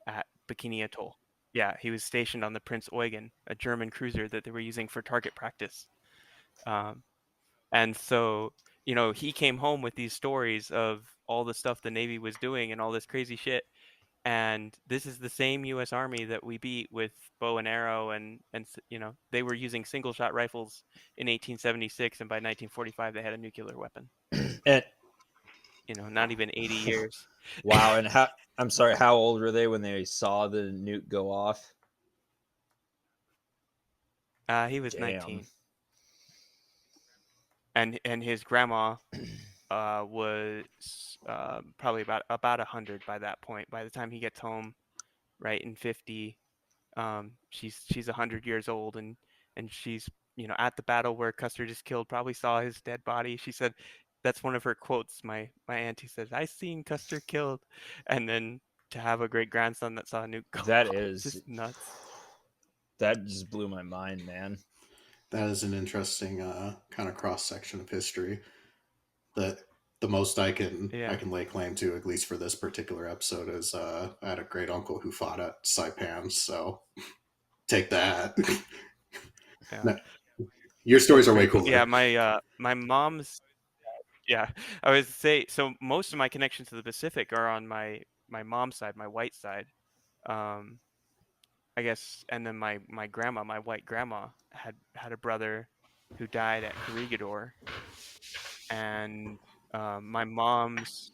at Bikini Atoll. Yeah, he was stationed on the Prince Eugen, a German cruiser that they were using for target practice. Um, and so, he came home with these stories of all the stuff the Navy was doing and all this crazy shit. And this is the same U.S. Army that we beat with bow and arrow, and they were using single shot rifles in 1876, and by 1945 they had a nuclear weapon. And Not even 80 years. wow, and I'm sorry, how old were they when they saw the nuke go off? He was Damn. 19, and his grandma was probably about 100 by that point. By the time he gets home, right in 50, she's 100 years old, and she's at the battle where Custer just killed. Probably saw his dead body. She said that's one of her quotes. My auntie says, "I seen Custer killed," and then to have a great grandson that saw a nuke go That off, is just nuts. that just blew my mind, man. That is an interesting kind of cross section of history. That the most I can Yeah. lay claim to, at least for this particular episode, is I had a great uncle who fought at Saipan. So take that. Yeah. No, your stories That's are way pretty cool. cooler. Yeah, my mom's. Yeah, I was say so. Most of my connections to the Pacific are on my mom's side, my white side. Um, I guess, and then my grandma, my white grandma, had a brother who died at Corregidor, and my mom's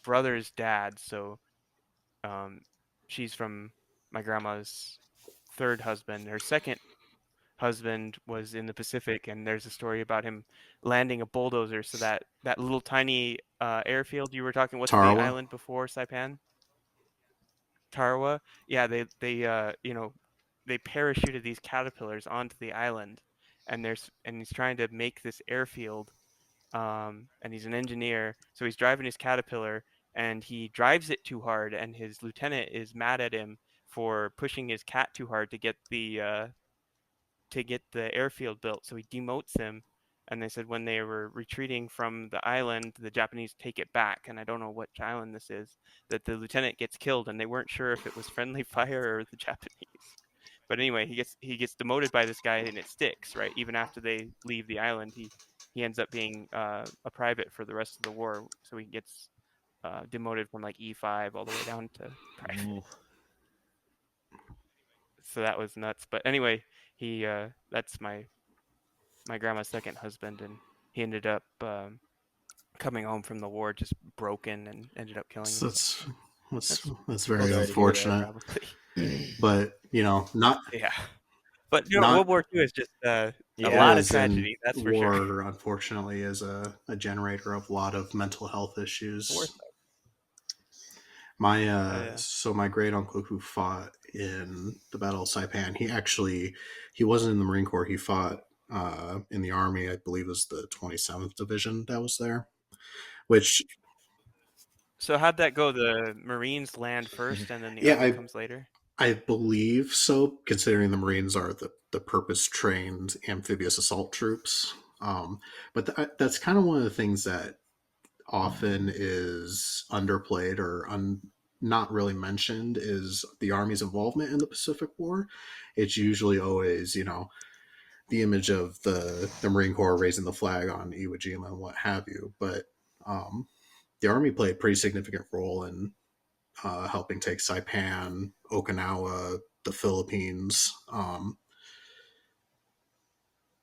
brother's dad. So um, she's from my grandma's third husband. Her second husband was in the Pacific, and there's a story about him landing a bulldozer. So that little tiny airfield you were talking. What's the Tarawa. island before Saipan? Tarawa. Yeah, they parachuted these caterpillars onto the island, and he's trying to make this airfield. And he's an engineer, so he's driving his caterpillar, and he drives it too hard, and his lieutenant is mad at him for pushing his cat too hard to get the airfield built. So he demotes him. And they said when they were retreating from the island, the Japanese take it back. And I don't know which island this is, that the lieutenant gets killed, and they weren't sure if it was friendly fire or the Japanese. But anyway, he gets demoted by this guy, and it sticks, right? Even after they leave the island, he ends up being a private for the rest of the war. So he gets demoted from like E5 all the way down to private. Ooh. So that was nuts. But anyway, that's my grandma's second husband, and he ended up coming home from the war just broken and ended up killing So himself. that's very Sorry to hear that. unfortunate. Probably. But not Yeah. But not World War II is just a Yeah. lot of is, and tragedy. That's for sure. war, unfortunately, is a generator of a lot of mental health issues. So my great uncle who fought in the Battle of Saipan, he wasn't in the Marine Corps. He fought in the Army. I believe it was the 27th Division that was there. Which So how'd that go? The Marines land first, and then the Yeah, Army comes later? I believe so, considering the Marines are the purpose trained amphibious assault troops. But that's kind of one of the things that often is underplayed or not really mentioned is the Army's involvement in the Pacific War. It's usually always, the image of the Marine Corps raising the flag on Iwo Jima and what have you. But um, the Army played a pretty significant role in helping take Saipan, Okinawa, the Philippines.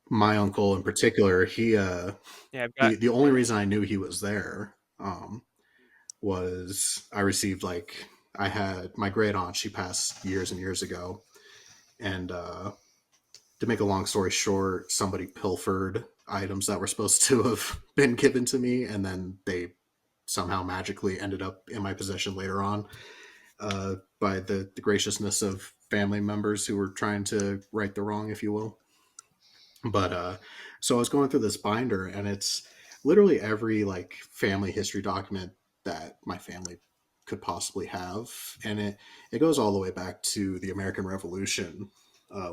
My uncle in particular, Yeah, I've got. the only reason I knew he was there was I received I had my great aunt. She passed years and years ago, and to make a long story short, somebody pilfered items that were supposed to have been given to me, and then they somehow magically ended up in my possession later on by the graciousness of family members who were trying to right the wrong, if you will. But so I was going through this binder, and it's literally every family history document that my family could possibly have, and it goes all the way back to the American Revolution,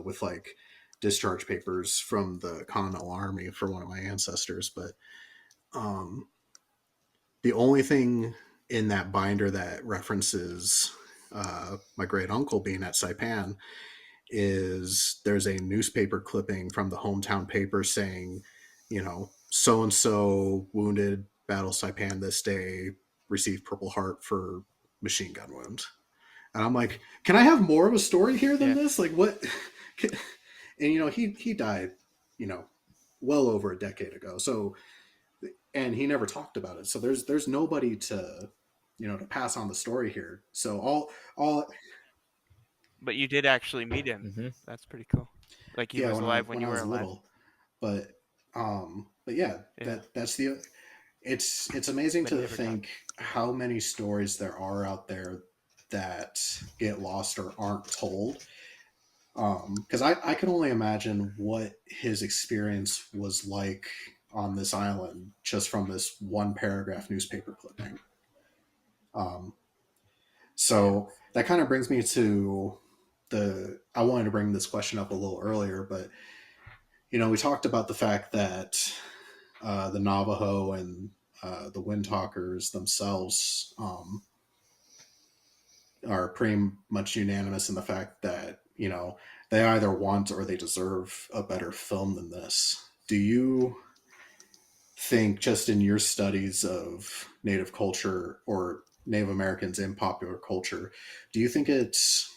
with discharge papers from the Continental Army for one of my ancestors. But um, the only thing in that binder that references my great uncle being at Saipan is there's a newspaper clipping from the hometown paper saying, so and so wounded, battle Saipan this day, received Purple Heart for machine gun wound. And I'm like, can I have more of a story here than this? Like, what? And he died, well over a decade ago. So, and he never talked about it. So there's nobody to, to pass on the story here. So all But you did actually meet him. Mm-hmm. That's pretty cool. Like he yeah, was alive when when you I were was alive. little, but yeah, Yeah. that's the. It's amazing But to he never think how many stories there are out there that get lost or aren't told. Because I can only imagine what his experience was like on this island just from this one paragraph newspaper clipping. Um, so that kind of brings me to I wanted to bring this question up a little earlier, but we talked about the fact that the Navajo and the Windtalkers themselves are pretty much unanimous in the fact that they either want or they deserve a better film than this. Do you think, just in your studies of Native culture or Native Americans in popular culture, do you think it's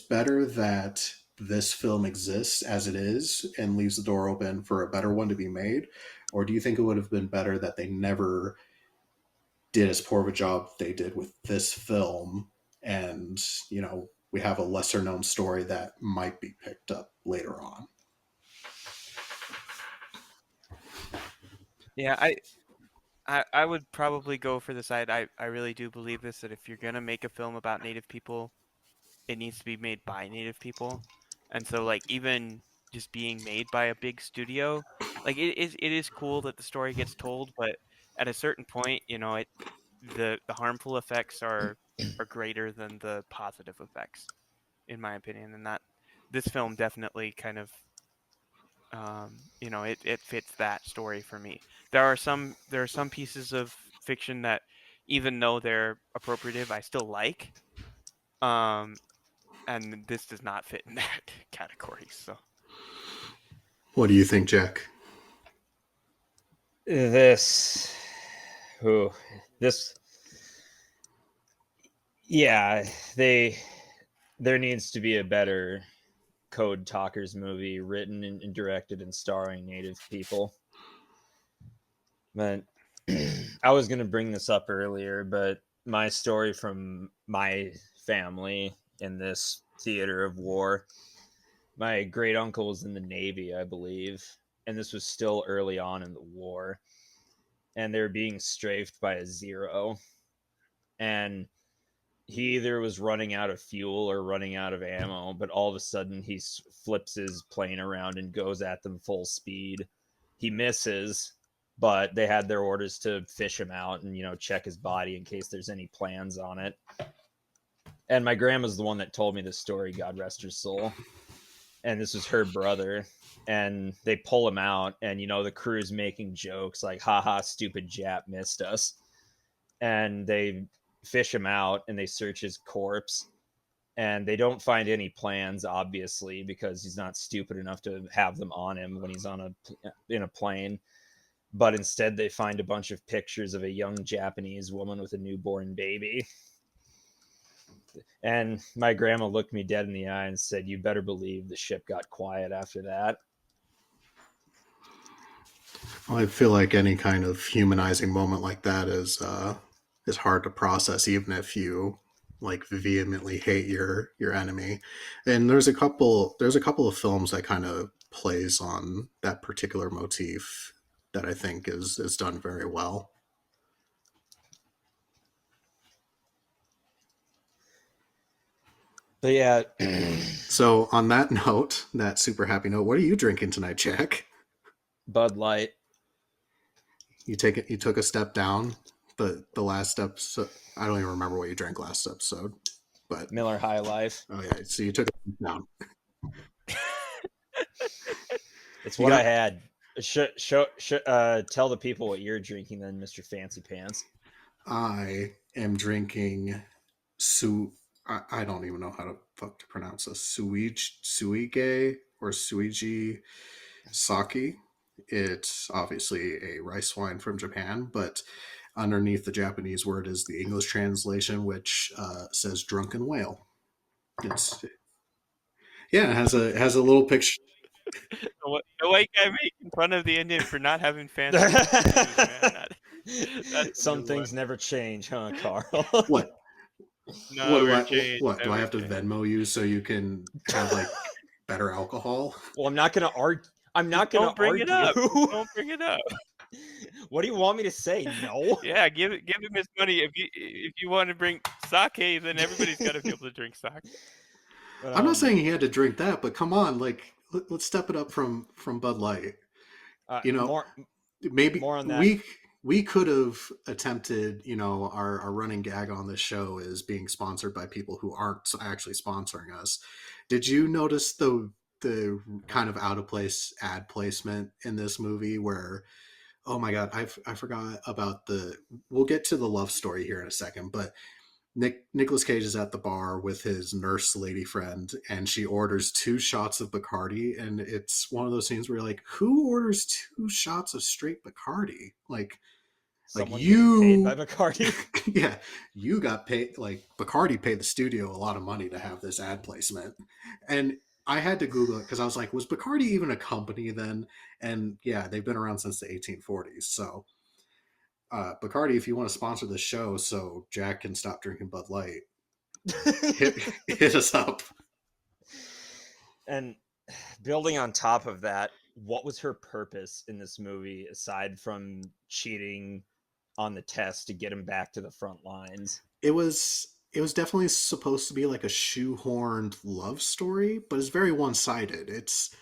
better that this film exists as it is and leaves the door open for a better one to be made, or do you think it would have been better that they never did as poor of a job they did with this film, and we have a lesser known story that might be picked up later on? Yeah, I would probably go for the side. I really do believe this, that if you're gonna make a film about Native people, it needs to be made by Native people. And so like even just being made by a big studio, like it is cool that the story gets told, but at a certain point, the harmful effects are greater than the positive effects, in my opinion. And that this film definitely kind of it fits that story for me. There are some pieces of fiction that, even though they're appropriative, I still like. Um, and this does not fit in that category. So What do you think, Jack? This, oh, this, yeah, there needs to be a better Code Talkers movie written and directed and starring Native people. But I was going to bring this up earlier, but my story from my family in this theater of war, my great uncle was in the Navy, I believe, and this was still early on in the war, and they were being strafed by a Zero, and he either was running out of fuel or running out of ammo, but all of a sudden he flips his plane around and goes at them full speed. He misses, but they had their orders to fish him out and, check his body in case there's any plans on it. And my grandma's the one that told me this story, God rest her soul. And this was her brother. And they pull him out, and, the crew's making jokes like, haha, stupid Jap missed us. And they fish him out, and they search his corpse. And they don't find any plans, obviously, because he's not stupid enough to have them on him when he's in a plane. But instead, they find a bunch of pictures of a young Japanese woman with a newborn baby. And my grandma looked me dead in the eye and said, "You better believe the ship got quiet after that." Well, I feel like any kind of humanizing moment like that is hard to process, even if you like vehemently hate your enemy. And there's a couple of films that kind of plays on that particular motif that I think is done very well. But yeah. So on that note, that super happy note, what are you drinking tonight, Jack? Bud Light. You took a step down. The last episode, I don't even remember what you drank last episode, but Miller High Life. Oh yeah, so you took a step down. It's what I had. Tell the people what you're drinking then, Mr. Fancy Pants. I am drinking I don't even know how to pronounce this. Suige or Suigi sake. It's obviously a rice wine from Japan, but underneath the Japanese word is the English translation, which says drunken whale. It has a little picture. The white guy making fun of the Indian for not having fancy shoes, Some things never change, huh, Carl? What? No, what do I have to Venmo you so you can have like better alcohol? Well, I'm not gonna argue. Don't bring it up. Don't bring it up. What do you want me to say? No. Yeah, give him his money. If you want to bring sake, then everybody's got to be able to drink sake. But, I'm not saying he had to drink that, but come on, like let's step it up from Bud Light. Maybe more on that. We could have attempted, our running gag on this show is being sponsored by people who aren't actually sponsoring us. Did you notice the kind of out of place ad placement in this movie where, oh my God, I forgot about we'll get to the love story here in a second, but Nicolas Cage is at the bar with his nurse lady friend, and she orders 2 shots of Bacardi, and it's one of those scenes where you're like, who orders 2 shots of straight Bacardi? Someone you paid by Bacardi. Yeah, you got paid. Like Bacardi paid the studio a lot of money to have this ad placement, and I had to Google it because I was like, was Bacardi even a company then? And yeah, they've been around since the 1840s. So, Bacardi, if you want to sponsor the show so Jack can stop drinking Bud Light, hit us up. And building on top of that, what was her purpose in this movie aside from cheating on the test to get him back to the front lines? It was definitely supposed to be like a shoehorned love story, but it's very one-sided. It's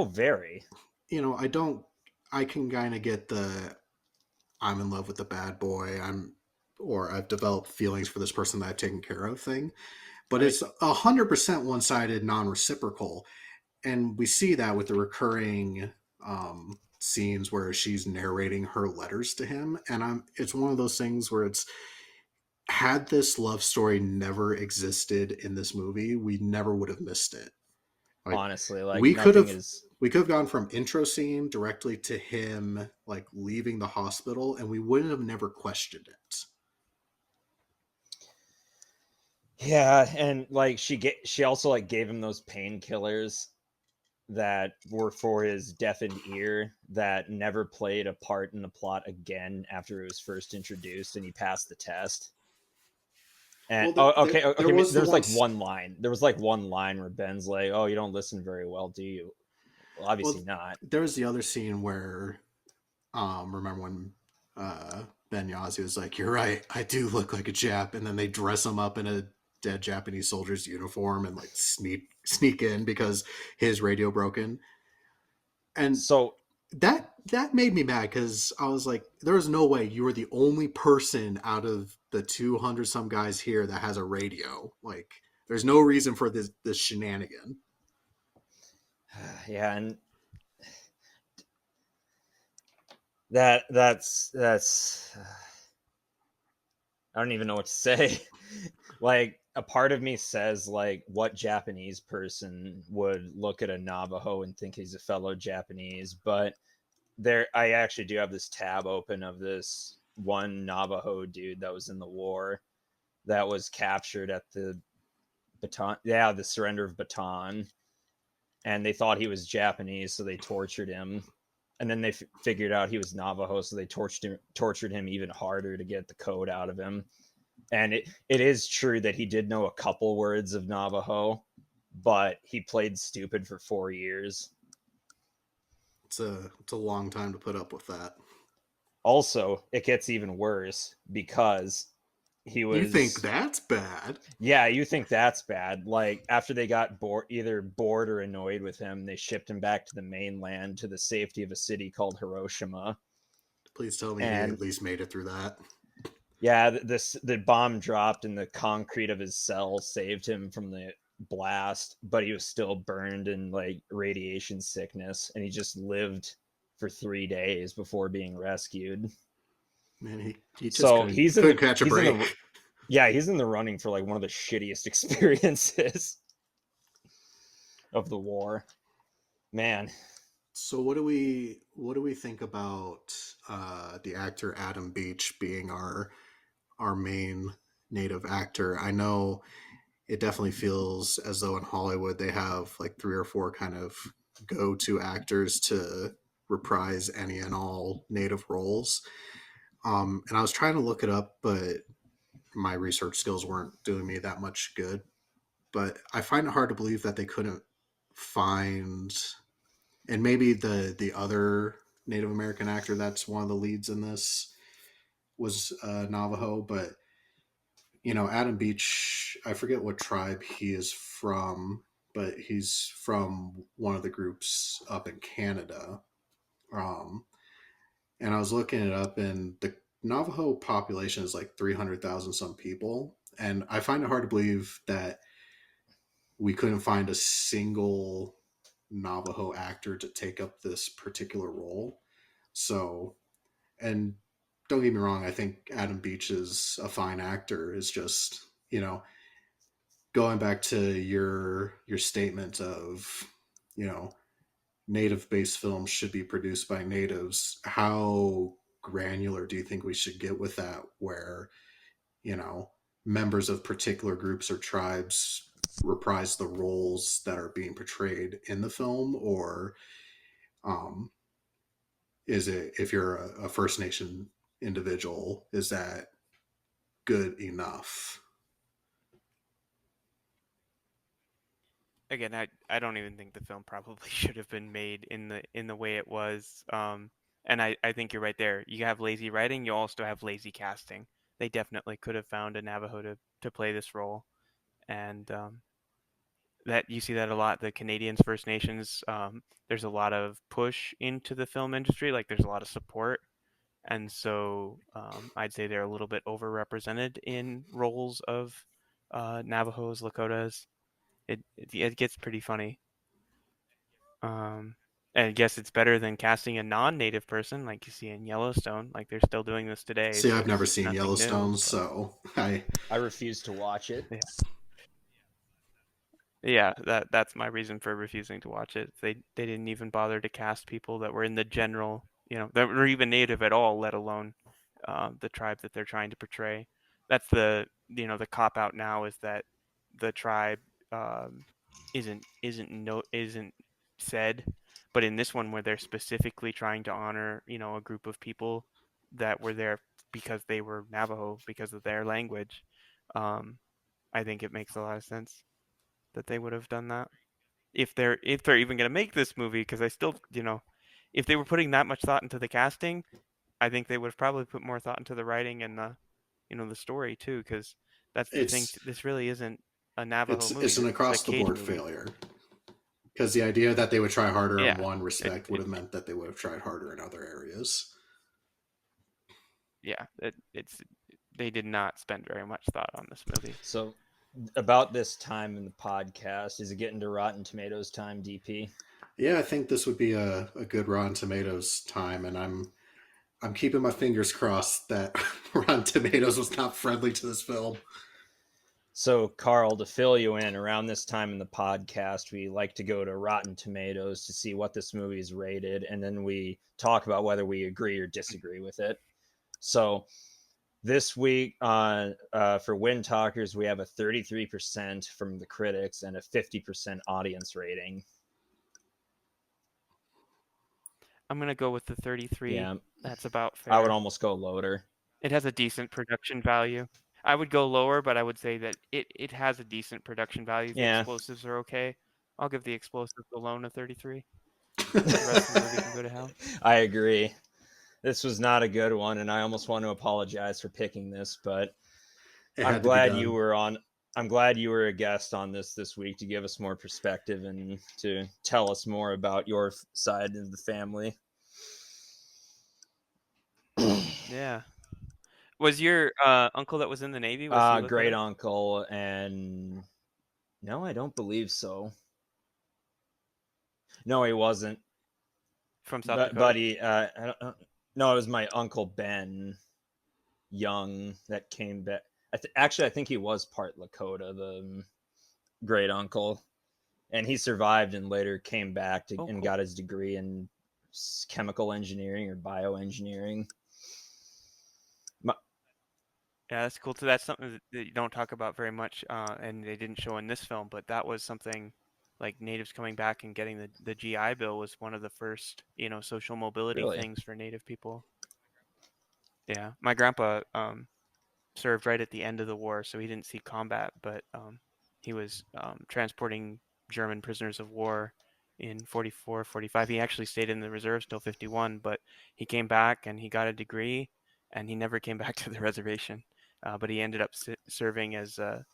very. I can kind of get I'm in love with the bad boy, I've developed feelings for this person that I've taken care of thing. But It's 100% one-sided, non-reciprocal. And we see that with the recurring scenes where she's narrating her letters to him. And it's one of those things where had this love story never existed in this movie, we never would have missed it. Honestly, we could have gone from intro scene directly to him like leaving the hospital, and we wouldn't have never questioned it. Yeah, and she also gave him those painkillers that were for his deafened ear that never played a part in the plot again after it was first introduced and he passed the test. And there was one line. There was one line where Ben's like, "Oh, you don't listen very well, do you?" Well, obviously not. There was the other scene where, remember when Ben Yazzie was like, "You're right, I do look like a Jap," and then they dress him up in a dead Japanese soldier's uniform and sneak in because his radio broken. And so that that made me mad because I was like, there is no way you are the only person out of the 200 some guys here that has a radio. Like, there's no reason for this shenanigan. Yeah, and that's I don't even know what to say. Like, a part of me says, like, what Japanese person would look at a Navajo and think he's a fellow Japanese? But I actually do have this tab open of this one Navajo dude that was in the war that was captured at the the surrender of Bataan, and they thought he was Japanese, so they tortured him. And then they figured out he was Navajo, so they tortured him even harder to get the code out of him. And it is true that he did know a couple words of Navajo, but he played stupid for 4 years. It's a long time to put up with that. Also, it gets even worse because he was. You think that's bad? Yeah, you think that's bad. Like, after they got either bored or annoyed with him, they shipped him back to the mainland to the safety of a city called Hiroshima. Please tell me he at least made it through that. Yeah, the bomb dropped and the concrete of his cell saved him from the blast, but he was still burned in like radiation sickness, and he just lived for 3 days before being rescued. Man, he just couldn't catch a break. He's in the running for like one of the shittiest experiences of the war. Man. So what do we think about the actor Adam Beach being our main native actor? I know it definitely feels as though in Hollywood they have like 3 or 4 kind of go-to actors to reprise any and all native roles. And I was trying to look it up, but my research skills weren't doing me that much good. But I find it hard to believe that they couldn't find, and maybe the other Native American actor that's one of the leads in this was Navajo, but Adam Beach, I forget what tribe he is from, but he's from one of the groups up in Canada. And I was looking it up, and the Navajo population is like 300,000 some people. And I find it hard to believe that we couldn't find a single Navajo actor to take up this particular role. So, and don't get me wrong, I think Adam Beach is a fine actor. It's just, going back to your statement of, native based films should be produced by natives. How granular do you think we should get with that, where, members of particular groups or tribes reprise the roles that are being portrayed in the film? Or is it, if you're a First Nation individual, is that good enough? Again, I don't even think the film probably should have been made in the way it was. And I think you're right there. You have lazy writing, you also have lazy casting. They definitely could have found a Navajo to play this role, and that you see that a lot. The Canadians, First Nations, there's a lot of push into the film industry. Like, there's a lot of support, and so I'd say they're a little bit overrepresented in roles of Navajos, Lakotas. It gets pretty funny. And I guess it's better than casting a non-native person like you see in Yellowstone. Like, they're still doing this today. See, so I've never seen Yellowstone, new, so I refuse to watch it. Yeah, that's my reason for refusing to watch it. They didn't even bother to cast people that were in the general, that were even native at all, let alone the tribe that they're trying to portray. That's the cop out now, is that the tribe isn't said, but in this one where they're specifically trying to honor a group of people that were there because they were Navajo, because of their language, I think it makes a lot of sense that they would have done that if they're even going to make this movie. Because I still, if they were putting that much thought into the casting, I think they would have probably put more thought into the writing and the story too. Because that's the thing. This really isn't a Navajo movie. It's an across the board movie. failure. Because the idea that they would try harder Yeah, in one respect would have meant that they would have tried harder in other areas. Yeah, they did not spend very much thought on this movie. So, about this time in the podcast, is it getting to Rotten Tomatoes time, DP? Yeah, I think this would be a good Rotten Tomatoes time, and I'm keeping my fingers crossed that Rotten Tomatoes was not friendly to this film. So, Carl, to fill you in, around this time in the podcast, we like to go to Rotten Tomatoes to see what this movie is rated, and then we talk about whether we agree or disagree with it. So, this week for Windtalkers, we have a 33% from the critics and a 50% audience rating. I'm going to go with the 33. Yeah, That's about fair. I would almost go lower. It has a decent production value. I would go lower, but I would say that it has a decent production value. The explosives are okay. I'll give the explosives alone a 33. The rest of the movie can go to hell. I agree. This was not a good one, and I almost want to apologize for picking this, but I'm glad you were on. I'm glad you were a guest on this week to give us more perspective and to tell us more about your side of the family. Yeah. Was your uncle that was in the Navy? Was he great uncle, and no, I don't believe so. No, he wasn't. From South Dakota? But he, no, it was my Uncle Ben Young that came back. Actually, I think he was part Lakota, the great uncle, and he survived and later came back and got his degree in chemical engineering or bioengineering. Yeah, that's cool too. That's something that you don't talk about very much, and they didn't show in this film. But that was something like natives coming back and getting the GI Bill was one of the first, social mobility things for Native people. Yeah, my grandpa served right at the end of the war, so he didn't see combat, but he was transporting German prisoners of war in 44, 45. He actually stayed in the reserves till 51, but he came back and he got a degree, and he never came back to the reservation. But he ended up serving as a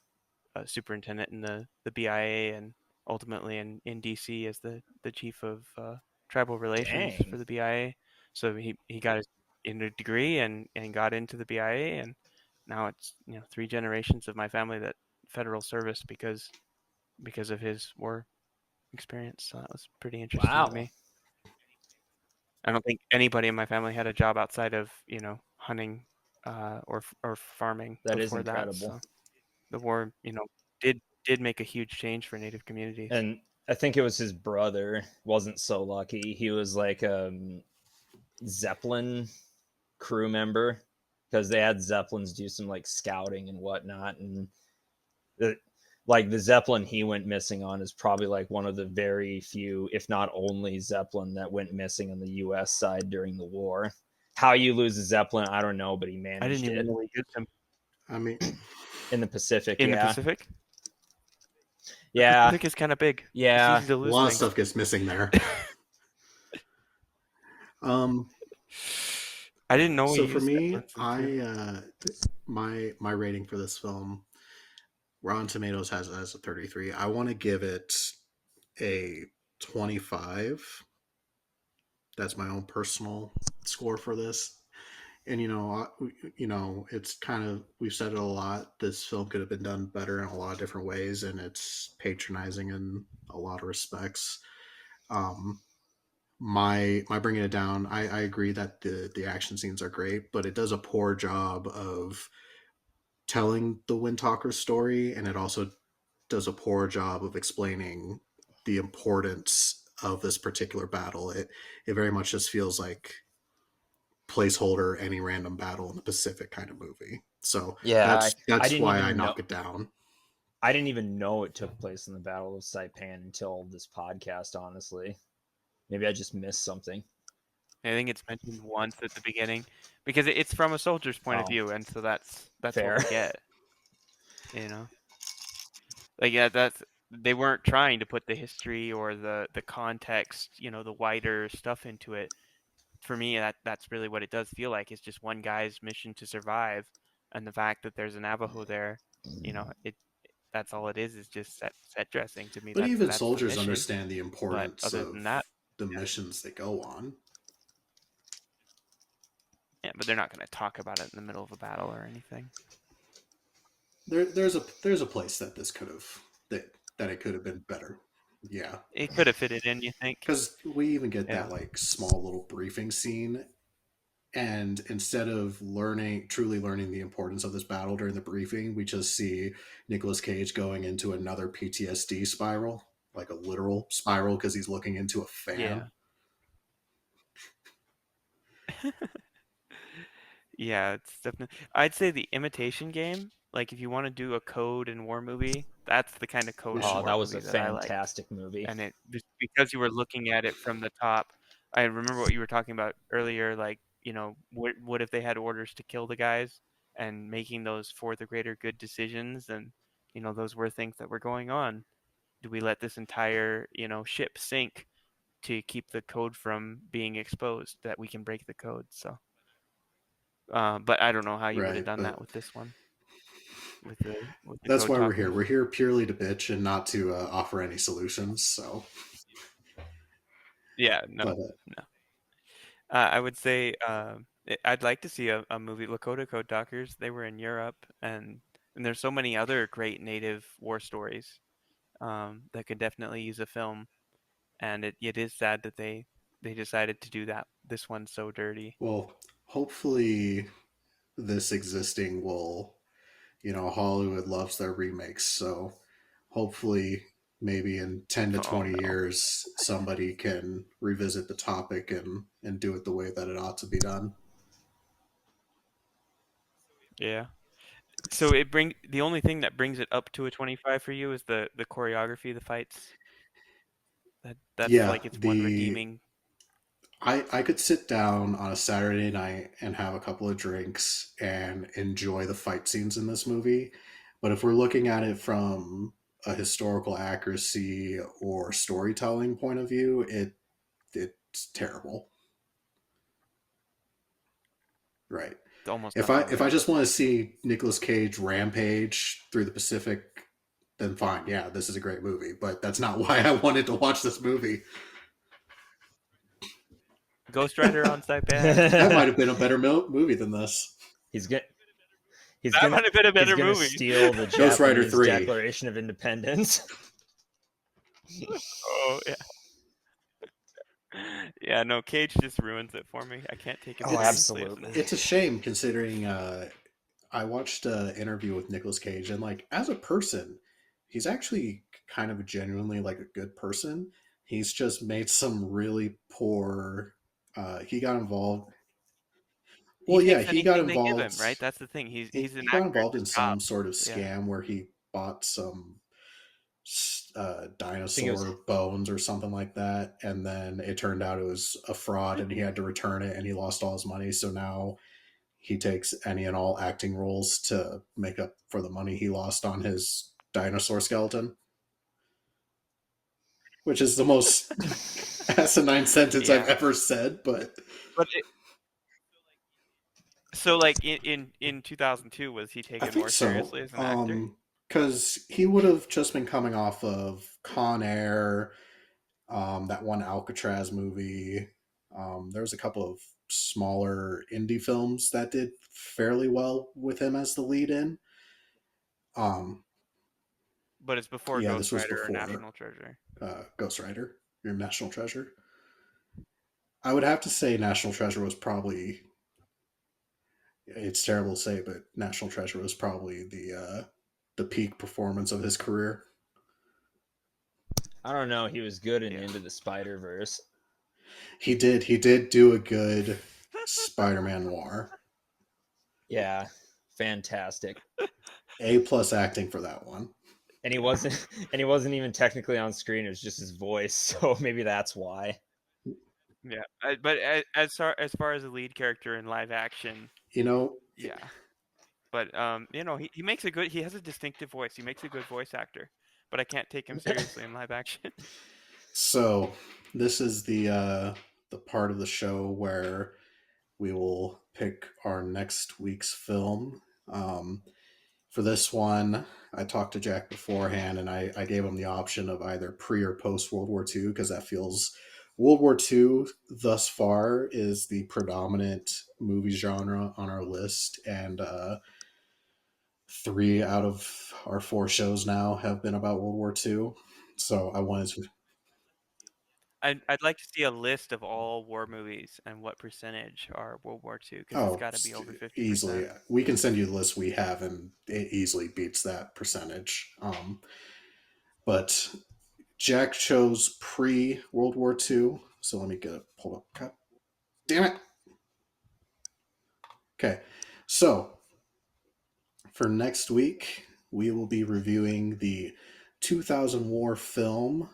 superintendent in the BIA and ultimately in DC as the chief of tribal relations for the BIA. So he got his degree and got into the BIA, and now it's 3 generations of my family that federal service because of his war experience. So that was pretty interesting to me. I don't think anybody in my family had a job outside of hunting or farming. That is incredible. So the war did make a huge change for Native communities. And I think it was his brother wasn't so lucky. He was like a Zeppelin crew member because they had Zeppelins do some like scouting and whatnot, and the Zeppelin he went missing on is probably like one of the very few, if not only, Zeppelin that went missing on the U.S. side during the war. How you lose a Zeppelin, I don't know, but he managed it. I didn't even know he did them. I mean, in the Pacific, the Pacific? Yeah. The Pacific is kind of big. Yeah. A lot of stuff gets missing there. I didn't know. So for me, my rating for this film, Rotten Tomatoes has it as a 33. I want to give it a 25. That's my own personal score for this. And it's kind of, we've said it a lot. This film could have been done better in a lot of different ways, and it's patronizing in a lot of respects. My bringing it down, I agree that the action scenes are great, but it does a poor job of telling the Windtalkers story, and it also does a poor job of explaining the importance of this particular battle. It very much just feels like placeholder any random battle in the Pacific kind of movie. So yeah, that's why I knock it down. I didn't even know it took place in the Battle of Saipan until this podcast, honestly. Maybe I just missed something. I think it's mentioned once at the beginning because it's from a soldier's point of view, and so that's fair. What we get. That's they weren't trying to put the history or the context, the wider stuff into it. For me, that's really what it does feel like. It's just one guy's mission to survive, and the fact that there's a Navajo there, that's all it is just set dressing. To me, But even that's the soldiers mission. understand the But importance other of than that, the missions they go on. yeah, but they're not going to talk about it in the middle of a battle or anything. There's a place that this could have that it could have been better. Yeah, It could have fitted in, you think? because we even get Yeah. that like small little briefing scene, and instead of truly learning the importance of this battle during the briefing, we just see Nicolas Cage going into another PTSD spiral, like a literal spiral, because he's looking into a fan. Yeah. Yeah, it's definitely. I'd say The Imitation Game. Like, if you want to do a code and war movie, that's the kind of code and Oh, war that was a movie that I like. fantastic movie. And it just because you were looking at it from the top. I remember what you were talking about earlier. Like, what if they had orders to kill the guys, and making those for the greater good decisions, and those were things that were going on. Do we let this entire ship sink to keep the code from being exposed, that we can break the code? So. But I don't know how you would have Right, done that but with this one, with the that's code why we're talking. here. We're here purely to bitch and not to offer any solutions. So Yeah, no, but no. I would say I'd like to see a movie, Lakota Code Talkers. They were in Europe, and there's so many other great Native war stories that could definitely use a film. And it is sad that they decided to do that. This one's so dirty. well, hopefully this existing will, Hollywood loves their remakes, so hopefully maybe in 10 to Oh 20 no. years somebody can revisit the topic and do it the way that it ought to be done. Yeah. So the only thing that brings it up to a 25 for you is the choreography, the fights. That's Yeah, like its one redeeming. I could sit down on a Saturday night and have a couple of drinks and enjoy the fight scenes in this movie. But if we're looking at it from a historical accuracy or storytelling point of view, it's terrible. Right. Almost If nothing I there. just want to see Nicolas Cage rampage through the Pacific, then fine. Yeah, this is a great movie. But that's not why I wanted to watch this movie. Ghost Rider on Saipan. That might have been a better movie than this. He's gonna That might have been a better movie. steal the Ghost Rider Japanese 3. Declaration of Independence. Oh yeah. Yeah, no, Cage just ruins it for me. I can't take him Oh, seriously as an absolutely. actor. It's a shame considering I watched an interview with Nicolas Cage, and like as a person, he's actually kind of genuinely like a good person. He's just made some really poor. He got involved. Well, He yeah, takes he got anything they give involved. him, right? That's the thing. He's He an got actor at involved the in top. some sort of Yeah. scam where he bought some I think it dinosaur was- bones or something like that, and then it turned out it was a fraud, and he had to return it, and he lost all his money. So now he takes any and all acting roles to make up for the money he lost on his dinosaur skeleton, which is the most asinine sentence I've Yeah. ever said. But So like in 2002, was he I taken think more so, seriously as an actor? because he would have just been coming off of Con Air, that one Alcatraz movie. There was a couple of smaller indie films that did fairly well with him as the lead in. But it's before Yeah, Ghost this was Rider or before National Treasure. Ghost Rider, your National Treasure. I would have to say National Treasure was probably. It's terrible to say, but National Treasure was probably the peak performance of his career. I don't know. He was good in Yeah. Into the Spider-Verse. He did do a good Spider-Man noir. Yeah, fantastic. A+ acting for that one. And he wasn't even technically on screen. It was just his voice. So maybe that's why. Yeah, but as far as the lead character in live action, yeah. But he makes he has a distinctive voice. He makes a good voice actor, but I can't take him seriously in live action. So this is the part of the show where we will pick our next week's film. For this one, I talked to Jack beforehand, and I gave him the option of either pre or post World War II, because that feels World War II thus far is the predominant movie genre on our list, and 3 out of our 4 shows now have been about World War II. So I wanted to. I'd like to see a list of all war movies and what percentage are World War II, because it's got to be over 50%. Easily. We can send you the list we have, and it easily beats that percentage. But Jack chose pre World War II, so let me get it pulled up. God damn it. Okay, so for next week, we will be reviewing the 2000 war film,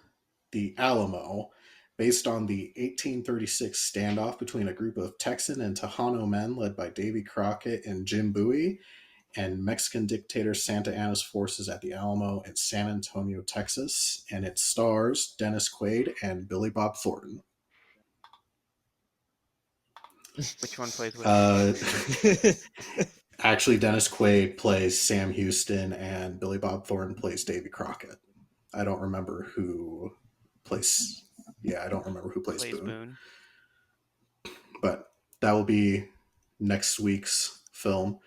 The Alamo, based on the 1836 standoff between a group of Texan and Tejano men led by Davy Crockett and Jim Bowie and Mexican dictator Santa Anna's forces at the Alamo in San Antonio, Texas. And it stars Dennis Quaid and Billy Bob Thornton. Which one plays which? Actually, Dennis Quaid plays Sam Houston, and Billy Bob Thornton plays Davy Crockett. I don't remember who plays. Yeah, I don't remember who plays Boone. But that will be next week's film.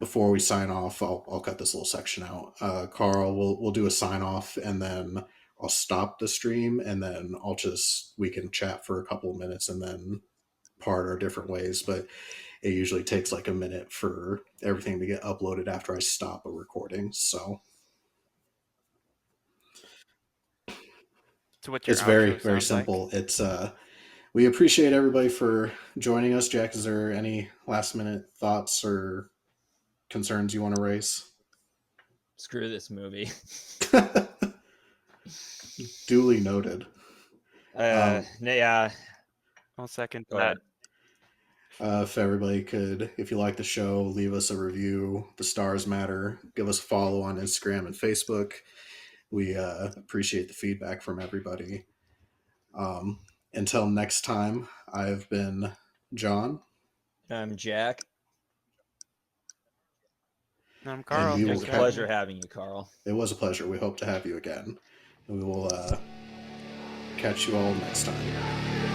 Before we sign off, I'll cut this little section out. Carl, we'll do a sign off, and then I'll stop the stream, and then we can chat for a couple of minutes, and then part our different ways. But it usually takes like a minute for everything to get uploaded after I stop a recording. So what's your it's very, outro very sound simple. like? It's we appreciate everybody for joining us. Jack, is there any last minute thoughts or concerns you want to raise? Screw this movie. Duly noted. Yeah. I'll second Go that. If everybody could, if you like the show, leave us a review. The stars matter. Give us a follow on Instagram and Facebook. We appreciate the feedback from everybody. Until next time, I've been John. I'm Jack. I'm Carl. And It was a pleasure having you, Carl. It was a pleasure. We hope to have you again. We will catch you all next time.